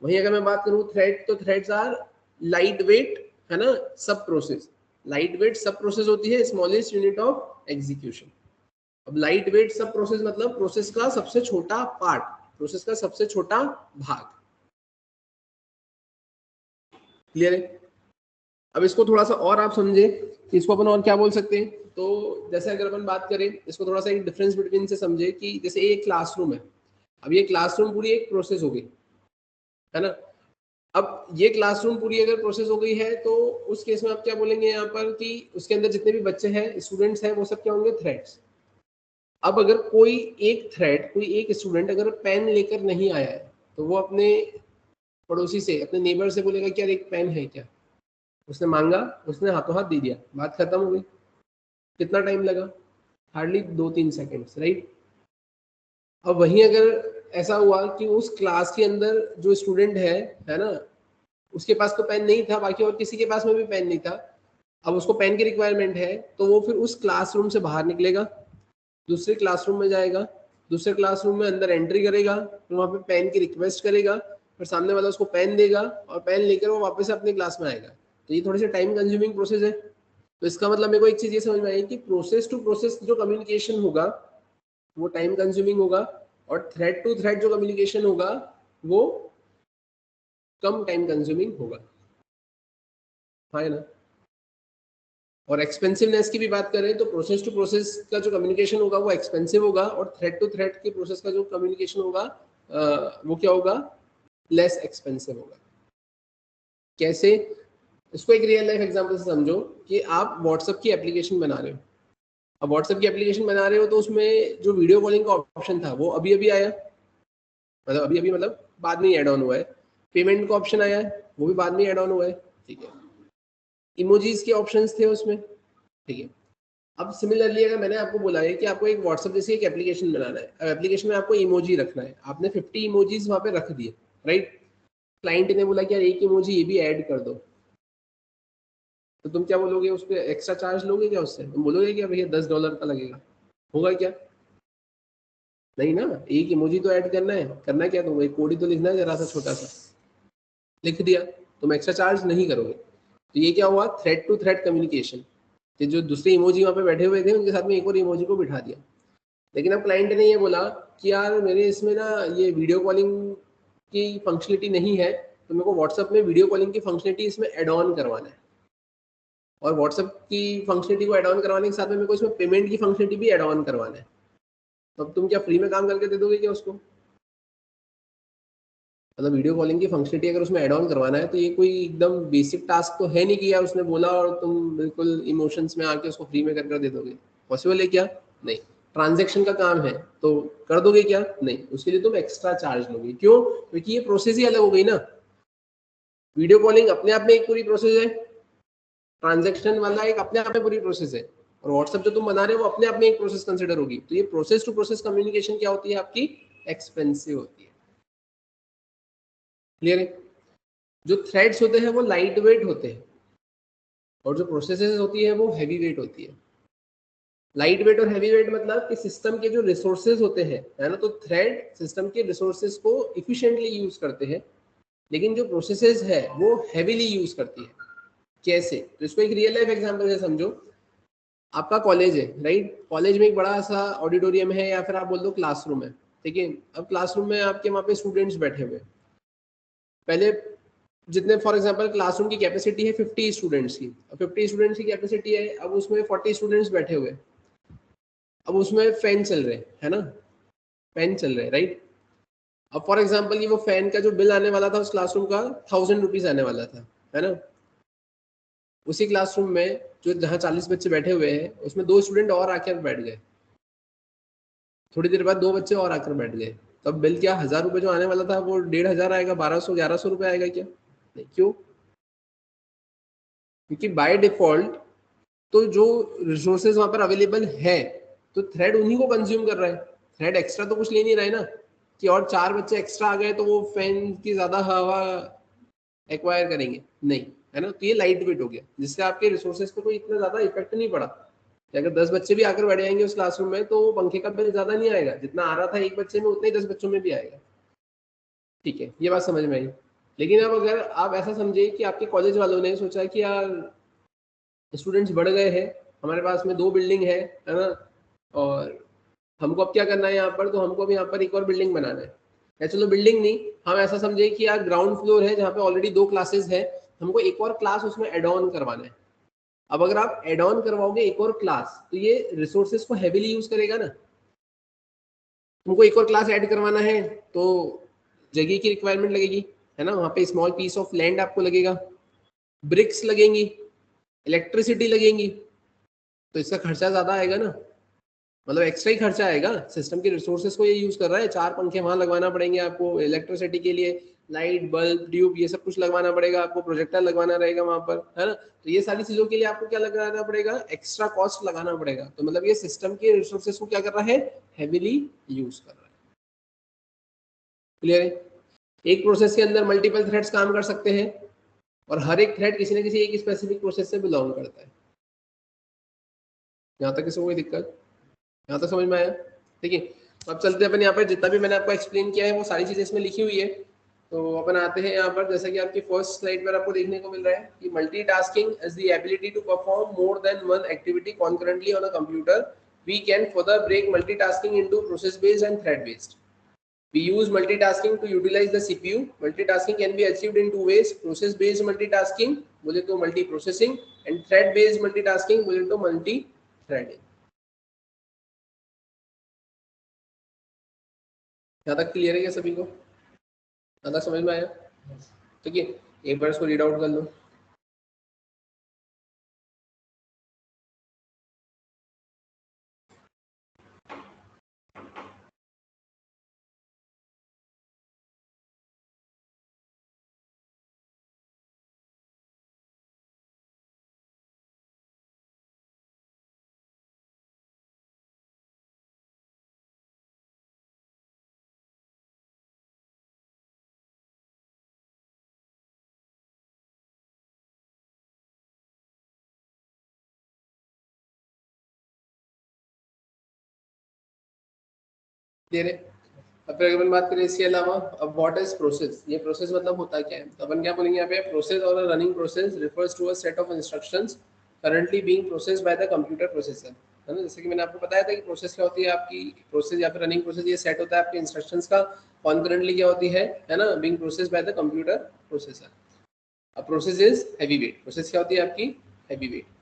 वहीं अगर मैं बात करूं थ्रेड, तो थ्रेड्स आर लाइट वेट, है ना, सब process. Light weight sub process होती है, स्मॉलेस्ट यूनिट ऑफ एग्जीक्यूशन। अब लाइट वेट सब प्रोसेस मतलब प्रोसेस का सबसे छोटा पार्ट, प्रोसेस का सबसे छोटा भाग। क्लियर है? अब इसको थोड़ा सा और आप समझे कि इसको अपन और क्या बोल सकते हैं, तो जैसे अगर अपन बात करें इसको थोड़ा सा एक डिफरेंस बिटवीन से समझे कि जैसे एक क्लासरूम है, अब ये क्लासरूम पूरी एक प्रोसेस हो गई, है ना। अब ये क्लासरूम पूरी अगर प्रोसेस हो गई है तो उस केस में आप क्या बोलेंगे यहाँ पर कि उसके अंदर जितने भी बच्चे हैं, स्टूडेंट्स हैं, वो सब क्या होंगे, थ्रेड्स। अब अगर कोई एक थ्रेड, कोई एक स्टूडेंट अगर पेन लेकर नहीं आया है, तो वो अपने पड़ोसी से, अपने नेबर से बोलेगा कि यार एक पेन है क्या। उसने मांगा, उसने हाथों हाथ दे दिया, बात खत्म हो गई। कितना टाइम लगा, हार्डली 2-3 सेकेंड्स, राइट। अब वहीं अगर ऐसा हुआ कि उस क्लास के अंदर जो स्टूडेंट है ना, उसके पास तो पेन नहीं था, बाकी और किसी के पास में भी पेन नहीं था, अब उसको पेन की रिक्वायरमेंट है, तो वो फिर उस क्लासरूम से बाहर निकलेगा, दूसरे क्लासरूम में जाएगा, दूसरे क्लासरूम में अंदर एंट्री करेगा, फिर वहाँ पे पेन की रिक्वेस्ट करेगा, फिर सामने वाला उसको पेन देगा और पेन लेकर वो वापस अपने क्लास में आएगा। तो ये थोड़ी सी टाइम कंज्यूमिंग प्रोसेस है। तो इसका मतलब मेरे को एक चीज ये समझ में आई कि प्रोसेस टू प्रोसेस जो कम्युनिकेशन होगा वो टाइम कंज्यूमिंग होगा, और थ्रेड टू थ्रेड जो कम्युनिकेशन होगा वो कम टाइम कंज्यूमिंग होगा, हाँ है ना। और एक्सपेंसिवनेस की भी बात करें तो प्रोसेस टू प्रोसेस का जो कम्युनिकेशन होगा वो एक्सपेंसिव होगा, और थ्रेड टू थ्रेड के प्रोसेस का जो कम्युनिकेशन होगा वो क्या होगा, लेस एक्सपेंसिव होगा। कैसे, इसको एक रियल लाइफ एग्जांपल से समझो कि आप व्हाट्सएप की एप्लीकेशन बना रहे हो। अब व्हाट्सएप की एप्लीकेशन बना रहे हो तो उसमें जो वीडियो कॉलिंग का ऑप्शन था वो अभी अभी आया, मतलब अभी अभी मतलब बाद में ऐड ऑन हुआ है। पेमेंट का ऑप्शन आया है, वो भी बाद में ऐड ऑन हुआ है, ठीक है। इमोजीज के ऑप्शंस थे उसमें, ठीक है। अब सिमिलरली अगर मैंने आपको बोला है कि आपको एक व्हाट्सएप जैसी एक एप्लीकेशन बनाना है, अब एप्लीकेशन में आपको इमोजी रखना है, आपने 50 इमोजीज वहां पे रख दिए, राइट। क्लाइंट ने बोला कि यार एक इमोजी ये भी ऐड कर दो, तो तुम क्या बोलोगे, उस पर एक्स्ट्रा चार्ज लोगे क्या उससे, तुम बोलोगे क्या भैया $10 का लगेगा, होगा क्या, नहीं ना। एक इमोजी तो ऐड करना है, करना क्या तुमको, एक कोड ही तो लिखना है जरा सा छोटा सा, लिख दिया, तुम एक्स्ट्रा चार्ज नहीं करोगे। तो ये क्या हुआ, थ्रेड टू थ्रेड कम्युनिकेशन, कि जो दूसरे इमोजी वहाँ पे बैठे हुए थे उनके साथ में एक और इमोजी को बिठा दिया। लेकिन अब क्लाइंट ने ये बोला कि यार मेरे इसमें ना ये वीडियो कॉलिंग की फंक्शनलिटी नहीं है, तो मेरे को व्हाट्सएप में वीडियो कॉलिंग की फंक्शनलिटी इसमें एड ऑन करवाना है, और व्हाट्सएप की फंक्शनलिटी को एड ऑन करवाने के साथ में मेरे को इसमें पेमेंट की फंक्शनलिटी भी एड ऑन करवाना है। तो अब तुम क्या फ्री में काम करके दे दोगे क्या उसको, मतलब वीडियो कॉलिंग की फंक्शनलिटी अगर उसमें ऐड ऑन करवाना है तो ये कोई एकदम बेसिक टास्क तो है नहीं कि यार उसने बोला और तुम बिल्कुल इमोशंस में आके उसको फ्री में कर दे दोगे, पॉसिबल है क्या, नहीं। ट्रांजैक्शन का काम है तो कर दोगे क्या, नहीं, उसके लिए तुम एक्स्ट्रा चार्ज लोगे, क्यों, क्योंकि ये प्रोसेस ही अलग हो गई ना। वीडियो कॉलिंग अपने आप में एक पूरी प्रोसेस है, ट्रांजैक्शन वाला एक अपने आप में पूरी प्रोसेस है। और व्हाट्सएप जो तुम बना रहे हो वो अपने आप में एक प्रोसेस कंसिडर होगी। तो ये प्रोसेस टू प्रोसेस कम्युनिकेशन क्या होती है आपकी, एक्सपेंसिव होती है। क्लियर है? जो थ्रेड्स होते हैं वो लाइट वेट होते हैं और जो प्रोसेसेस होती है वो हैवी वेट होती है। लाइट वेट और हैवी वेट मतलब कि सिस्टम के जो रिसोर्सेज होते हैं, है ना, तो थ्रेड सिस्टम के रिसोर्सेज को इफिशिएंटली यूज करते हैं, लेकिन जो प्रोसेसेस है वो हैवीली यूज करती है। कैसे? तो इसको एक रियल लाइफ एग्जांपल से समझो। आपका कॉलेज है, राइट? कॉलेज में एक बड़ा सा ऑडिटोरियम है या फिर आप बोल दो क्लासरूम है, ठीक है? अब क्लासरूम में आपके वहाँ पे स्टूडेंट्स बैठे हुए हैं। पहले जितने फॉर एग्जांपल क्लासरूम की कैपेसिटी है 50 स्टूडेंट्स की, अब 50 स्टूडेंट्स की कैपेसिटी है, अब उसमें 40 स्टूडेंट्स बैठे हुए हैं। अब उसमें फैन चल रहे हैं, है ना, फैन चल रहे हैं, राइट? अब फॉर एग्जांपल ये वो फैन का जो बिल आने वाला था उस क्लासरूम का 1000 रुपीज आने वाला था, है ना? उसी क्लासरूम में जो जहाँ 40 बच्चे बैठे हुए हैं उसमें 2 स्टूडेंट और आकर बैठ गए, थोड़ी देर बाद 2 बच्चे और आकर बैठ गए, तब बिल क्या 1000 रुपये जो आने वाला था वो 1500 आएगा, 1200 1100 रुपये आएगा क्या? नहीं। क्यों? क्योंकि बाय डिफॉल्ट तो जो रिसोर्सेज वहां पर अवेलेबल है तो थ्रेड उन्हीं को कंज्यूम कर रहा है। थ्रेड एक्स्ट्रा तो कुछ ले नहीं रहा है ना, कि और 4 बच्चे एक्स्ट्रा आ गए तो वो फैन की ज्यादा हवा एक्वायर करेंगे, नहीं, है ना? तो ये लाइट वेट हो गया जिससे आपके रिसोर्सेज पे कोई इतना ज्यादा इफेक्ट नहीं पड़ा कि अगर 10 बच्चे भी आकर बैठ जाएंगे उस क्लासरूम में तो वो पंखे का बिल ज्यादा नहीं आएगा, जितना आ रहा था एक बच्चे में उतना ही 10 बच्चों में भी आएगा। ठीक है, ये बात समझ में आई। लेकिन अब अगर आप ऐसा समझे कि आपके कॉलेज वालों ने सोचा कि यार स्टूडेंट्स बढ़ गए हैं, हमारे पास में 2 बिल्डिंग है ना, और हमको अब क्या करना है यहाँ पर, तो हमको अब यहाँ पर एक और बिल्डिंग बनाना है। या चलो बिल्डिंग नहीं, हम ऐसा समझे कि यार ग्राउंड फ्लोर है जहाँ पे ऑलरेडी 2 क्लासेस है, हमको एक और क्लास उसमें एड ऑन करवाना है। अब अगर आप एड ऑन करवाओगे एक और क्लास तो ये रिसोर्सेज को हैवीली यूज करेगा ना। तुमको एक और क्लास ऐड करवाना है तो जगह की रिक्वायरमेंट लगेगी, है ना? वहाँ पे स्मॉल पीस ऑफ लैंड आपको लगेगा, ब्रिक्स लगेंगी, इलेक्ट्रिसिटी लगेंगी, तो इसका खर्चा ज्यादा आएगा ना, मतलब एक्स्ट्रा ही खर्चा आएगा। सिस्टम के रिसोर्सेज को ये यूज कर रहा है, 4 पंखे वहां लगवाना पड़ेंगे आपको, इलेक्ट्रिसिटी के लिए लाइट बल्ब ट्यूब ये सब कुछ लगवाना पड़ेगा आपको, प्रोजेक्टर लगवाना रहेगा वहां पर, है ना? तो ये सारी चीजों के लिए आपको क्या लगाना पड़ेगा, एक्स्ट्रा कॉस्ट लगाना पड़ेगा। तो मतलब ये सिस्टम के रिसोर्सेज को क्या कर रहा है, हैवीली यूज कर रहा है। क्लियर है? एक प्रोसेस के अंदर मल्टीपल थ्रेड्स काम कर सकते हैं और हर एक थ्रेड किसी न किसी एक स्पेसिफिक प्रोसेस से बिलोंग करता है। यहाँ तक किसी को कोई दिक्कत? यहाँ तक समझ में आया? ठीक है, अब चलते हैं अपन यहाँ पर, जितना भी मैंने आपको एक्सप्लेन किया है वो सारी चीजें इसमें लिखी हुई है। तो अपन आते हैं यहाँ पर, जैसा कि आपकी फर्स्ट स्लाइड पर आपको देखने को मिल रहा है कि multitasking is the ability to perform more than one activity concurrently on a computer. We can further break multitasking into process based and thread based. We use multitasking to utilize the CPU. Multitasking can be achieved in 2 ways: process based multitasking बोले तो multi processing, and thread based multitasking बोले तो मल्टी थ्रेडिंग। यहाँ तक क्लियर है क्या सभी को? यहाँ तक समझ में आया? ठीक है, एक बार इसको रीड आउट कर लो। क्लियर है? अब फिर अगर अपन बात करें इसके अलावा, अब व्हाट इज प्रोसेस, ये प्रोसेस मतलब होता क्या है, तो अपन क्या बोलेंगे यहाँ पे, प्रोसेस और running process refers to a set of instructions currently being processed by the computer processor. है ना? जैसे कि मैंने आपको बताया था कि प्रोसेस क्या होती है आपकी, प्रोसेस या फिर रनिंग प्रोसेस ये सेट होता है आपके इंस्ट्रक्शंस का, कॉन्करेंटली क्या होती है ना, being processed by the computer processor. अब process is heavy weight, process क्या होती है आपकी, heavy weight.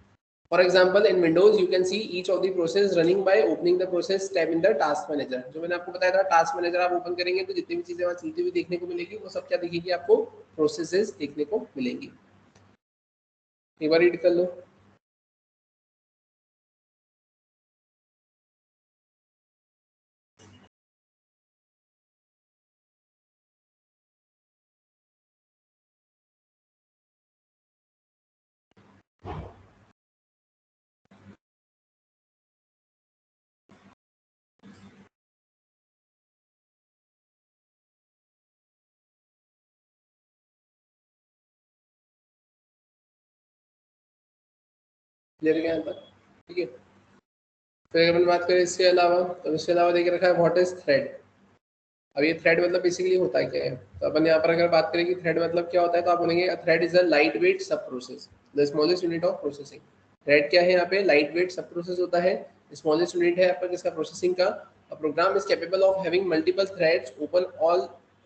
For example, in Windows, you can see each of the process running by opening the process tab in the task manager। जो मैंने आपको बताया था, टास्क मैनेजर आप ओपन करेंगे तो जितनी भी चीजें वहां चलती हुई देखने को मिलेगी वो सब क्या दिखेगी आपको, प्रोसेसेस देखने को मिलेंगी। एक बार रीड कर लो। क्लियर है यहाँ तक? ठीक है। फिर अपन बात करें इसके अलावा, तो इसके अलावा देख रखा है व्हाट इज थ्रेड। अब ये थ्रेड मतलब बेसिकली होता है क्या है, तो अपन यहाँ पर अगर बात करें कि थ्रेड मतलब क्या होता है, तो आप बोलेंगे thread is a light weight sub process, the smallest unit of processing. Thread क्या है यहाँ पे, लाइट वेट सब प्रोसेस होता है, स्मॉलेस्ट यूनिट है आपका किसका, प्रोसेसिंग का। A program is capable of having multiple threads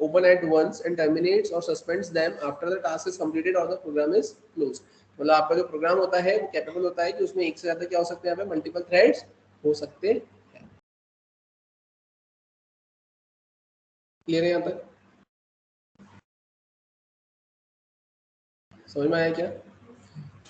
open at once and terminates or suspends them after the task is completed or the program is closed। मतलब आपका जो प्रोग्राम होता है वो कैपेबल होता है कि उसमें एक से ज्यादा क्या हो सकते हैं, यहाँ पे मल्टीपल थ्रेड्स हो सकते हैं। क्लियर है यहाँ तक? समझ में आया क्या?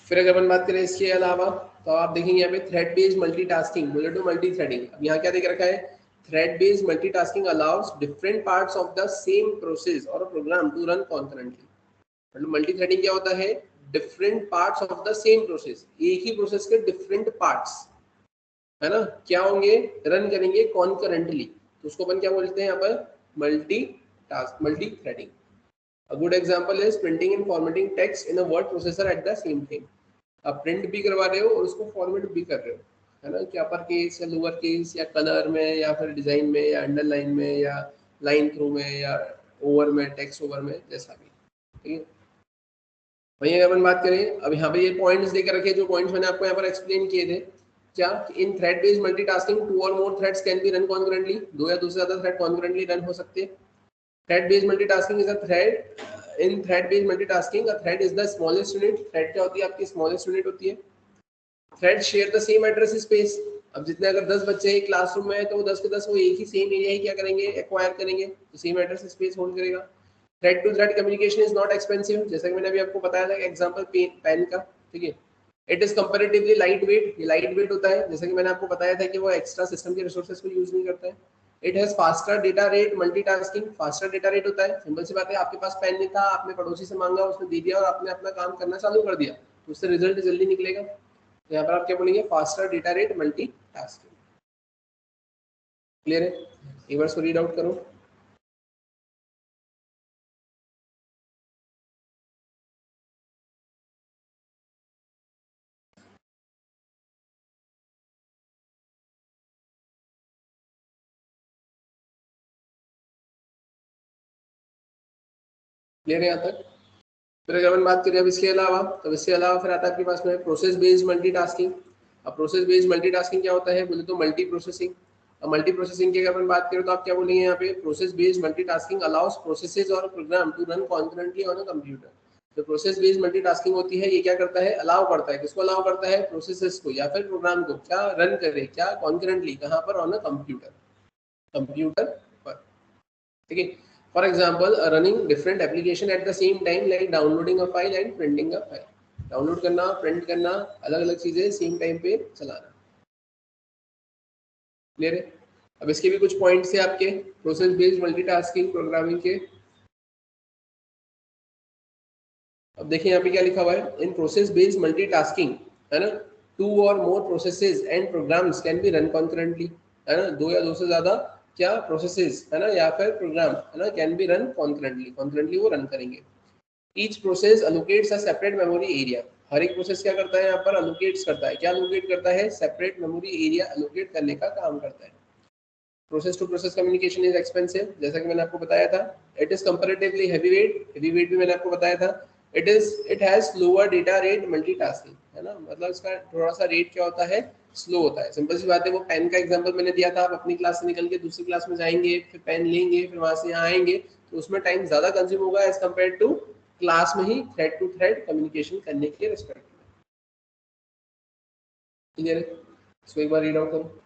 फिर अगर अपन बात करें इसके अलावा, तो आप देखेंगे यहाँ पे thread based multitasking, bullet to multi threading. अब यहाँ क्या देख रखा है, thread based multitasking allows different parts of the same process और प्रोग्राम टू रन कॉन्करेंटली। मतलब मल्टी थ्रेडिंग क्या होता है, different parts of the same process, एक ही प्रोसेस के डिफरेंट पार्ट्स है ना, क्या होंगे, रन करेंगे कॉन्करेंटली, तो उसको अपन क्या बोलते हैं यहाँ पर, multi task, multi threading. A good example is printing and formatting text in a word processor at the same time। आप प्रिंट भी करवा रहे हो और उसको फॉर्मेट भी कर रहे हो, है ना, कि अपर केस या लोअर केस या कलर में या फिर डिजाइन में या अंडरलाइन में या लाइन थ्रू में या ओवर में, टेक्स्ट ओवर में, जैसा भी। ठीक है। वहीं अगर अपन बात करें, अब यहाँ पे ये पॉइंट्स देकर रखे, जो पॉइंट्स मैंने आपको यहाँ पर एक्सप्लेन किए थे, क्या in thread based multitasking two और more threads can be run concurrently, दो या दो से ज्यादा थ्रेड कॉन्करेंटली रन हो सकते हैं। Thread based multitasking is a thread, in thread based multitasking a thread is the smallest unit. Thread क्या होती है, आपकी स्मॉलेस्ट यूनिट होती है। Thread share the same address space. अब जितने अगर 10 बच्चे एक क्लासरूम में है, तो वो 10 के 10 वो एक ही सेम एरिया ही क्या करेंगे, एक्वायर करेंगे, तो सेम एड्रेस स्पेस होल्ड करेगा। Thread to thread communication is not expensive, जैसा कि मैंने अभी आपको बताया था एग्जांपल पेन का। ठीक है। It is comparatively light weight, ये लाइट वेट होता है, जैसा कि मैंने आपको बताया था कि वो एक्स्ट्रा सिस्टम के रिसोर्सेज को यूज नहीं करता है। It has faster data rate multitasking, faster data rate होता है, सिंपल सी बात है, आपके पास पेन नहीं था, आपने पड़ोसी से मांगा, उसने दे दिया और आपने अपना काम करना चालू कर दिया, तो उससे रिजल्ट जल्दी निकलेगा। तो यहाँ पर आप क्या बोलेंगे, faster data rate multitasking. Clear है? एक बार इसको रीड आउट करो। क्लियर है यहाँ तक? फिर अगर अपन बात करें अब इसके अलावा, तो इसके अलावा फिर आता है आपके पास में प्रोसेस बेस्ड मल्टीटास्किंग। अब प्रोसेस बेस्ड मल्टीटास्किंग क्या होता है, बोले तो मल्टी प्रोसेसिंग। अब मल्टी प्रोसेसिंग की अगर अपन बात करें, तो आप क्या बोलेंगे यहाँ पे, process based multitasking allows processes और program to run concurrently on a computer. तो प्रोसेस बेस्ड मल्टीटास्किंग होती है, ये क्या करता है, अलाउ करता है, किसको अलाउ करता है, प्रोसेसेस को या फिर प्रोग्राम को, क्या रन करे, क्या कॉन्करेंटली, कहाँ पर, ऑन अ कंप्यूटर, कंप्यूटर पर। ठीक है। For example running different application at the same time, like downloading a file and printing a file. Download करना, प्रिंट करना, अलग अलग चीजें सेम टाइम पे चलाना। क्लियर है? अब इसके भी कुछ पॉइंट्स है आपके प्रोसेस बेस्ड मल्टीटास्किंग प्रोग्रामिंग के। अब देखिए यहाँ पे क्या लिखा हुआ है, इन प्रोसेस बेस्ड मल्टीटास्किंग, है ना, टू और more processes and programs can be run concurrently, है ना, दो या दो से ज्यादा क्या प्रोसेसेस, है ना, या फिर प्रोग्राम, है ना, can be run concurrently, concurrently वो रन करेंगे। Each process allocates a separate memory area. हर एक प्रोसेस क्या करता है, यहाँ पर अलोकेट्स करता है, क्या अलोकेट करता है, सेपरेट मेमोरी एरिया अलोकेट करने का काम करता है। Process to process communication is expensive, जैसा कि मैंने आपको बताया था। It is comparatively heavy weight, heavy weight भी मैंने आपको बताया था। It has slower data rate multitasking, है ना, मतलब इसका थोड़ा सा रेट क्या होता है, स्लो होता है। सिंपल सी बात है, वो पेन का एग्जांपल मैंने दिया था, आप अपनी क्लास से निकल के दूसरी क्लास में जाएंगे, फिर पेन लेंगे, फिर वहां से यहाँ आएंगे, तो उसमें टाइम ज्यादा कंज्यूम होगा एज कम्पेयर टू क्लास में ही थ्रेड टू थ्रेड कम्युनिकेशन करने के रिस्पेक्ट में। क्लियर है? इसको एक बार रीड आउट करो।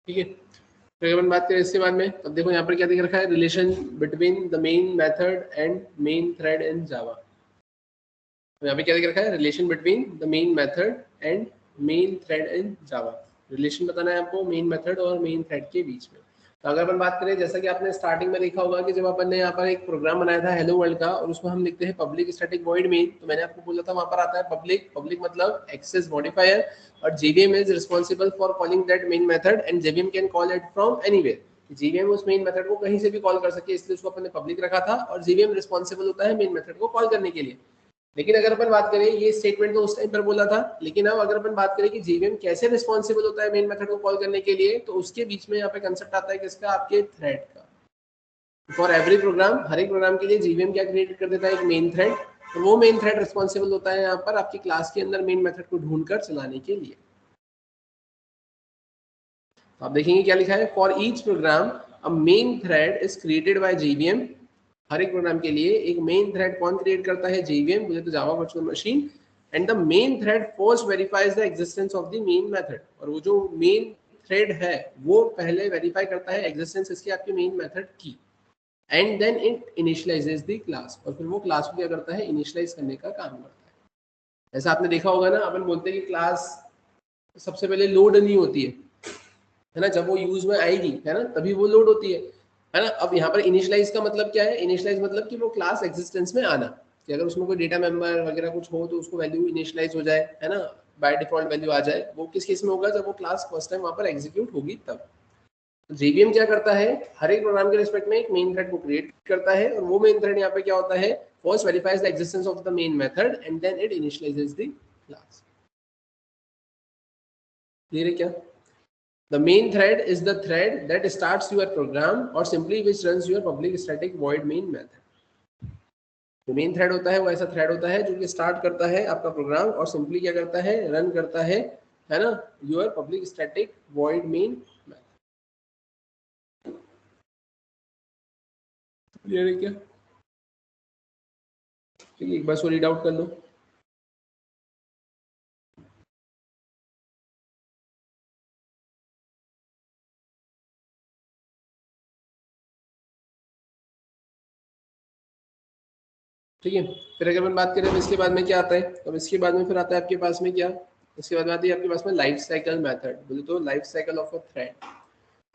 ठीक है। फिर अपन बात करें इसके बाद में, अब देखो यहाँ पर क्या दिख रखा है, relation between the main method and main thread in Java. तो यहाँ पे क्या दिख रखा है, relation between the main method and main thread in Java. Relation बताना है आपको मेन मेथड और मेन थ्रेड के बीच में। तो अगर अपन बात करें, जैसा कि आपने स्टार्टिंग में देखा होगा कि जब अपन ने यहाँ पर एक प्रोग्राम बनाया था हेलो वर्ल्ड का, और उसको हम लिखते हैं पब्लिक स्टैटिक वॉइड मेन, तो मैंने आपको बोला था वहाँ पर आता है पब्लिक, पब्लिक मतलब एक्सेस मॉडिफायर, और JVM is responsible for calling that main method and JVM can call it from anywhere. JVM उस मेन मेथड को कहीं से भी कॉल कर सके, इसलिए उसको अपन ने पब्लिक रखा था, और JVM रिस्पॉन्सिबल होता है मेन मेथड को कॉल करने के लिए। लेकिन अगर अपन बात करें, ये स्टेटमेंट तो उस टाइम पर बोला था, लेकिन अब अगर अपन बात करें कि JVM कैसे रिस्पॉन्सिबल होता है मेन मेथड को कॉल करने के लिए, तो उसके बीच में यहाँ पे कंसेप्ट आता है किसका, आपके थ्रेड का। फॉर एवरी प्रोग्राम, हर एक प्रोग्राम के लिए JVM क्या क्रिएट कर देता है, एक मेन थ्रेड। तो वो मेन थ्रेड रिस्पॉन्सिबल होता है यहाँ पर आपकी क्लास के अंदर मेन मेथड को ढूंढकर चलाने के लिए। आप देखेंगे क्या लिखा है, for each program a main thread is created by JVM। हर एक प्रोग्राम के लिए एक मेन थ्रेड कौन क्रिएट करता है, JVM, मुझे तो Java virtual machine. And the main thread first verifies the existence of the main method, और वो जो मेन थ्रेड है वो पहले वेरीफाई करता है एग्जिस्टेंस इसकी, आपके मेन मेथड की। And then it initialises the class, और फिर वो क्लास को क्या करता है, इनिशियलाइज करने का काम करता है। ऐसा आपने देखा होगा ना, अपन बोलते हैं कि क्लास सबसे पहले लोड नहीं होती है ना, जब वो यूज में आएगी है ना, तभी वो लोड होती है ना। अब यहाँ पर इनिशियलाइज का मतलब क्या है, इनिशियलाइज मतलब कि वो क्लास एग्जिस्टेंस में आना, कि अगर उसमें कोई डेटा मेंबर वगैरह कुछ हो तो उसको वैल्यू इनिशियलाइज हो जाए, है ना, बाय डिफॉल्ट वैल्यू आ जाए। वो किस केस में होगा, जब वो क्लास फर्स्ट टाइम वहाँ पर एग्जीक्यूट होगी तब। JVM क्या करता है, हर एक प्रोग्राम के रिस्पेक्ट में एक मेन थ्रेड को क्रिएट करता है, और वो मेन थ्रेड यहाँ पे क्या होता है, first verifies the existence of the main method and then it initialises the class. Clear है क्या? The main thread is the thread that starts your program or simply which runs your public static void main method. जो मेन थ्रेड होता है वो ऐसा थ्रेड होता है जो कि स्टार्ट करता है आपका प्रोग्राम और सिंपली क्या करता है, रन करता है ना, your public static void main method. Clear है क्या? ठीक है, एक बार सो रीड आउट कर लो। ठीक है, फिर अगर अपन बात करें तो इसके बाद में क्या आता है, अब इसके बाद में फिर आता है आपके पास में क्या, इसके बाद में आती है आपके पास में लाइफ साइकिल मेथड, बोले तो life cycle of a thread.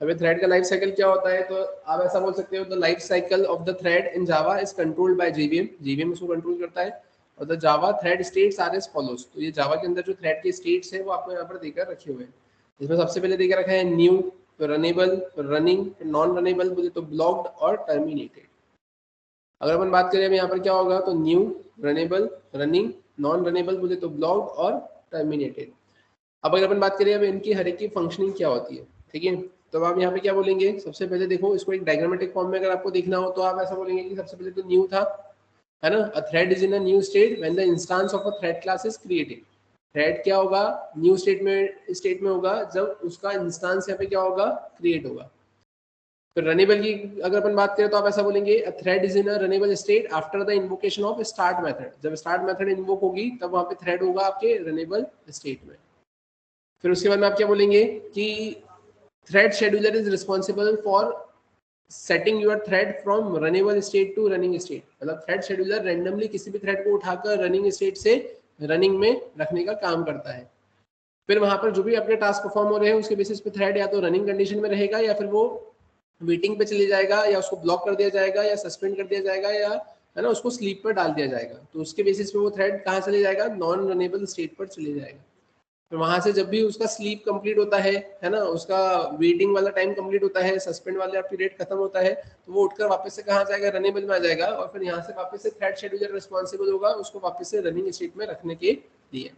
अभी थ्रेड का लाइफ साइकिल क्या होता है, तो आप ऐसा बोल सकते हो, the life cycle of the thread in Java is controlled by JVM। JVM उसको कंट्रोल करता है, और the Java thread states are as follows. तो ये जावा के अंदर जो थ्रेड के स्टेट्स है वो आपको यहाँ पर देकर रखे हुए हैं। इसमें सबसे पहले देकर रखा है new, runnable, running, non runnable बोले तो ब्लॉक्ड और टर्मिनेटेड। अगर अपन बात करें यहाँ पर क्या होगा, तो new, runnable, running, non runnable बोले तो ब्लॉक्ड और टर्मिनेटेड। अब अगर अपन बात करें अब इनकी हर एक की फंक्शनिंग क्या होती है, ठीक है, तो आप यहाँ पे क्या बोलेंगे, सबसे पहले देखो इसको एक डायग्रामेटिक फॉर्म में अगर आपको देखना हो तो आप ऐसा बोलेंगे कि सबसे पहले तो न्यू था, है ना, a thread is in a new state when the instance of a thread class is created. Thread क्या होगा, न्यू स्टेट में होगा जब उसका इंस्टेंस यहाँ पे क्या होगा, क्रिएट होगा। तो रनेबल की अगर अपन बात करें तो आप ऐसा बोलेंगे, a thread is in a runnable state after the invocation of start method. जब स्टार्ट मेथड इन्वोक होगी तब वहां पे थ्रेड होगा आपके रनेबल स्टेट में। फिर उसके बाद में आप क्या बोलेंगे कि thread scheduler is responsible for setting your thread from runnable state to running state. मतलब थ्रेड शेड्यूलर रैंडमली किसी भी थ्रेड को उठाकर रनिंग स्टेट से रनिंग में रखने का काम करता है। फिर वहां पर जो भी अपने टास्क परफॉर्म हो रहे हैं उसके बेसिस पे थ्रेड या तो रनिंग कंडीशन में रहेगा, या फिर वो वेटिंग पे चले जाएगा, या उसको ब्लॉक कर दिया जाएगा, या सस्पेंड कर दिया जाएगा, या है ना उसको स्लीप पर डाल दिया जाएगा। तो उसके बेसिस पे वो थ्रेड कहाँ चले जाएगा, नॉन रनेबल स्टेट पर चले जाएगा। फिर वहां से जब भी उसका स्लीप कंप्लीट होता है ना, उसका वेटिंग वाला टाइम कंप्लीट होता है, सस्पेंड वाला पीरियड खत्म होता है, तो वो उठकर वापस से कहाँ जाएगा, रनेबल में आ जाएगा, और फिर यहाँ से वापस से थ्रेड शेड्यूलर रिस्पॉन्सिबल होगा उसको वापस से रनिंग स्टेट में रखने के लिए।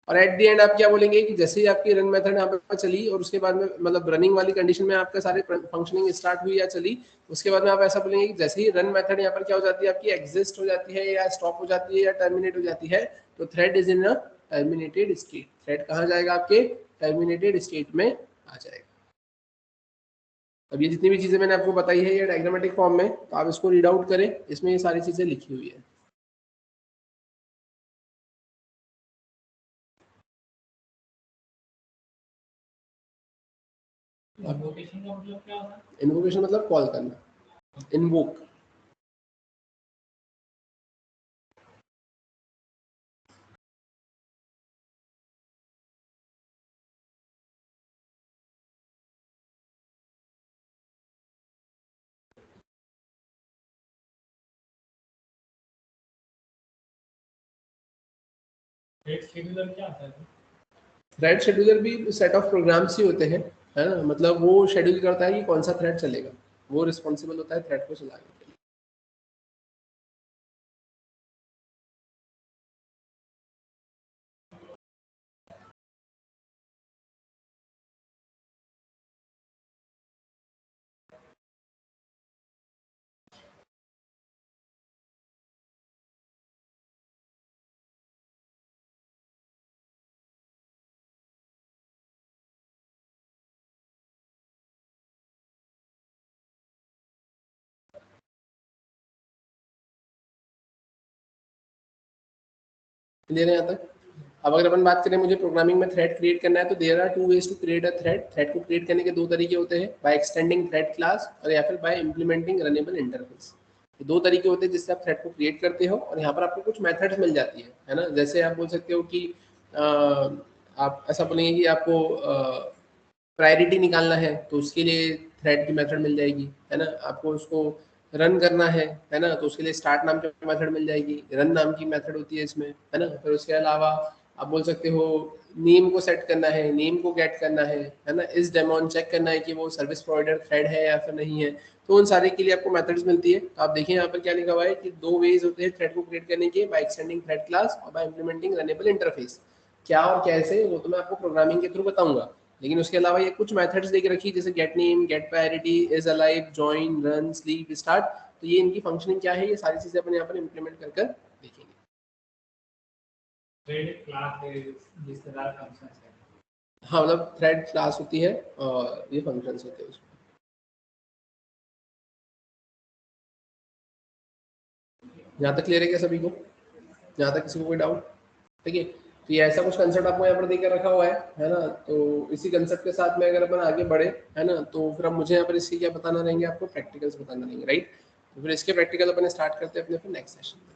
और एट दी एंड आप क्या बोलेंगे कि जैसे ही आपकी रन मेथड यहाँ पर चली और उसके बाद में मतलब रनिंग वाली कंडीशन में आपका सारे फंक्शनिंग स्टार्ट हुई या चली, उसके बाद में आप ऐसा बोलेंगे कि जैसे ही रन मेथड यहाँ पर क्या हो जाती है आपकी, एग्जिस्ट हो जाती है या स्टॉप हो जाती है या टर्मिनेट हो जाती है, तो thread is in a terminated state. Thread कहाँ जाएगा, आपके टर्मिनेटेड स्टेट में आ जाएगा। अब ये जितनी भी चीजें मैंने आपको बताई है ये डायग्रामेटिक फॉर्म में, तो आप इसको रीड आउट करें, इसमें ये सारी चीजें लिखी हुई है। इन्वोकेशन का मतलब क्या होता है? इन्वोकेशन मतलब कॉल करना, इन्वोक। थ्रेड शेड्यूलर क्या होता है? थ्रेड शेड्यूलर भी सेट ऑफ प्रोग्राम्स ही होते हैं, है ना। मतलब वो शेड्यूल करता है कि कौन सा थ्रेड चलेगा, वो रिस्पॉन्सिबल होता है थ्रेड को चलाने के लिए। क्लियर है यहाँ तक? अब अगर अपन बात करें मुझे प्रोग्रामिंग में थ्रेड क्रिएट करना है तो there are two ways to create a thread. Thread को क्रिएट करने के दो तरीके होते हैं, बाय एक्सटेंडिंग थ्रेड क्लास और या फिर बाय इम्प्लीमेंटिंग रनेबल इंटरफेस। ये दो तरीके होते हैं जिससे आप थ्रेड को क्रिएट करते हो और यहाँ पर आपको कुछ मेथड्स मिल जाती है ना। जैसे आप बोल सकते हो कि आप ऐसा बोलेंगे कि आपको प्रायोरिटी निकालना है तो उसके लिए थ्रेड की मेथड मिल जाएगी, है ना। आपको उसको रन करना है ना, तो उसके लिए स्टार्ट नाम की मेथड मिल जाएगी, रन नाम की मेथड होती है इसमें, है ना। फिर उसके अलावा आप बोल सकते हो नेम को सेट करना है, नेम को गेट करना है ना। इस डेमोन चेक करना है कि वो सर्विस प्रोवाइडर थ्रेड है या फिर नहीं है। तो उन सारे के लिए आपको मेथड्स मिलती है। तो आप देखिए यहाँ पर क्या लिखा हुआ है कि दो वेज होते हैं थ्रेड को क्रिएट करने के, बाय एक्सटेंडिंग थ्रेड क्लास और बाय इम्प्लीमेंटिंग रनेबल इंटरफेस। क्या और कैसे वो तो मैं आपको प्रोग्रामिंग के थ्रू बताऊंगा, लेकिन उसके अलावा ये कुछ मेथड्स देके रखी है जैसे get name, get priority, is alive, join, run, sleep, start. तो ये इनकी फंक्शनिंग क्या है, ये सारी चीजें अपन यहाँ पर इम्प्लीमेंट कर देखेंगे। थ्रेड क्लास है जिस तरह फंक्शंस है। हाँ मतलब थ्रेड क्लास होती है और ये फंक्शंस होते हैं उसमें। यहाँ तक क्लियर है क्या सभी को? यहाँ तक किसी को कोई डाउट? ठीक है, तो ये ऐसा कुछ कंसेप्ट आपको यहाँ पर देकर रखा हुआ है ना। तो इसी कंसेप्ट के साथ में अगर अपन आगे बढ़े, है ना, तो फिर अब मुझे यहाँ पर इसके क्या बताना रहेंगे, आपको प्रैक्टिकल्स बताना रहेंगे, राइट। तो फिर इसके प्रैक्टिकल अपन स्टार्ट करते हैं अपने फिर नेक्स्ट सेशन में।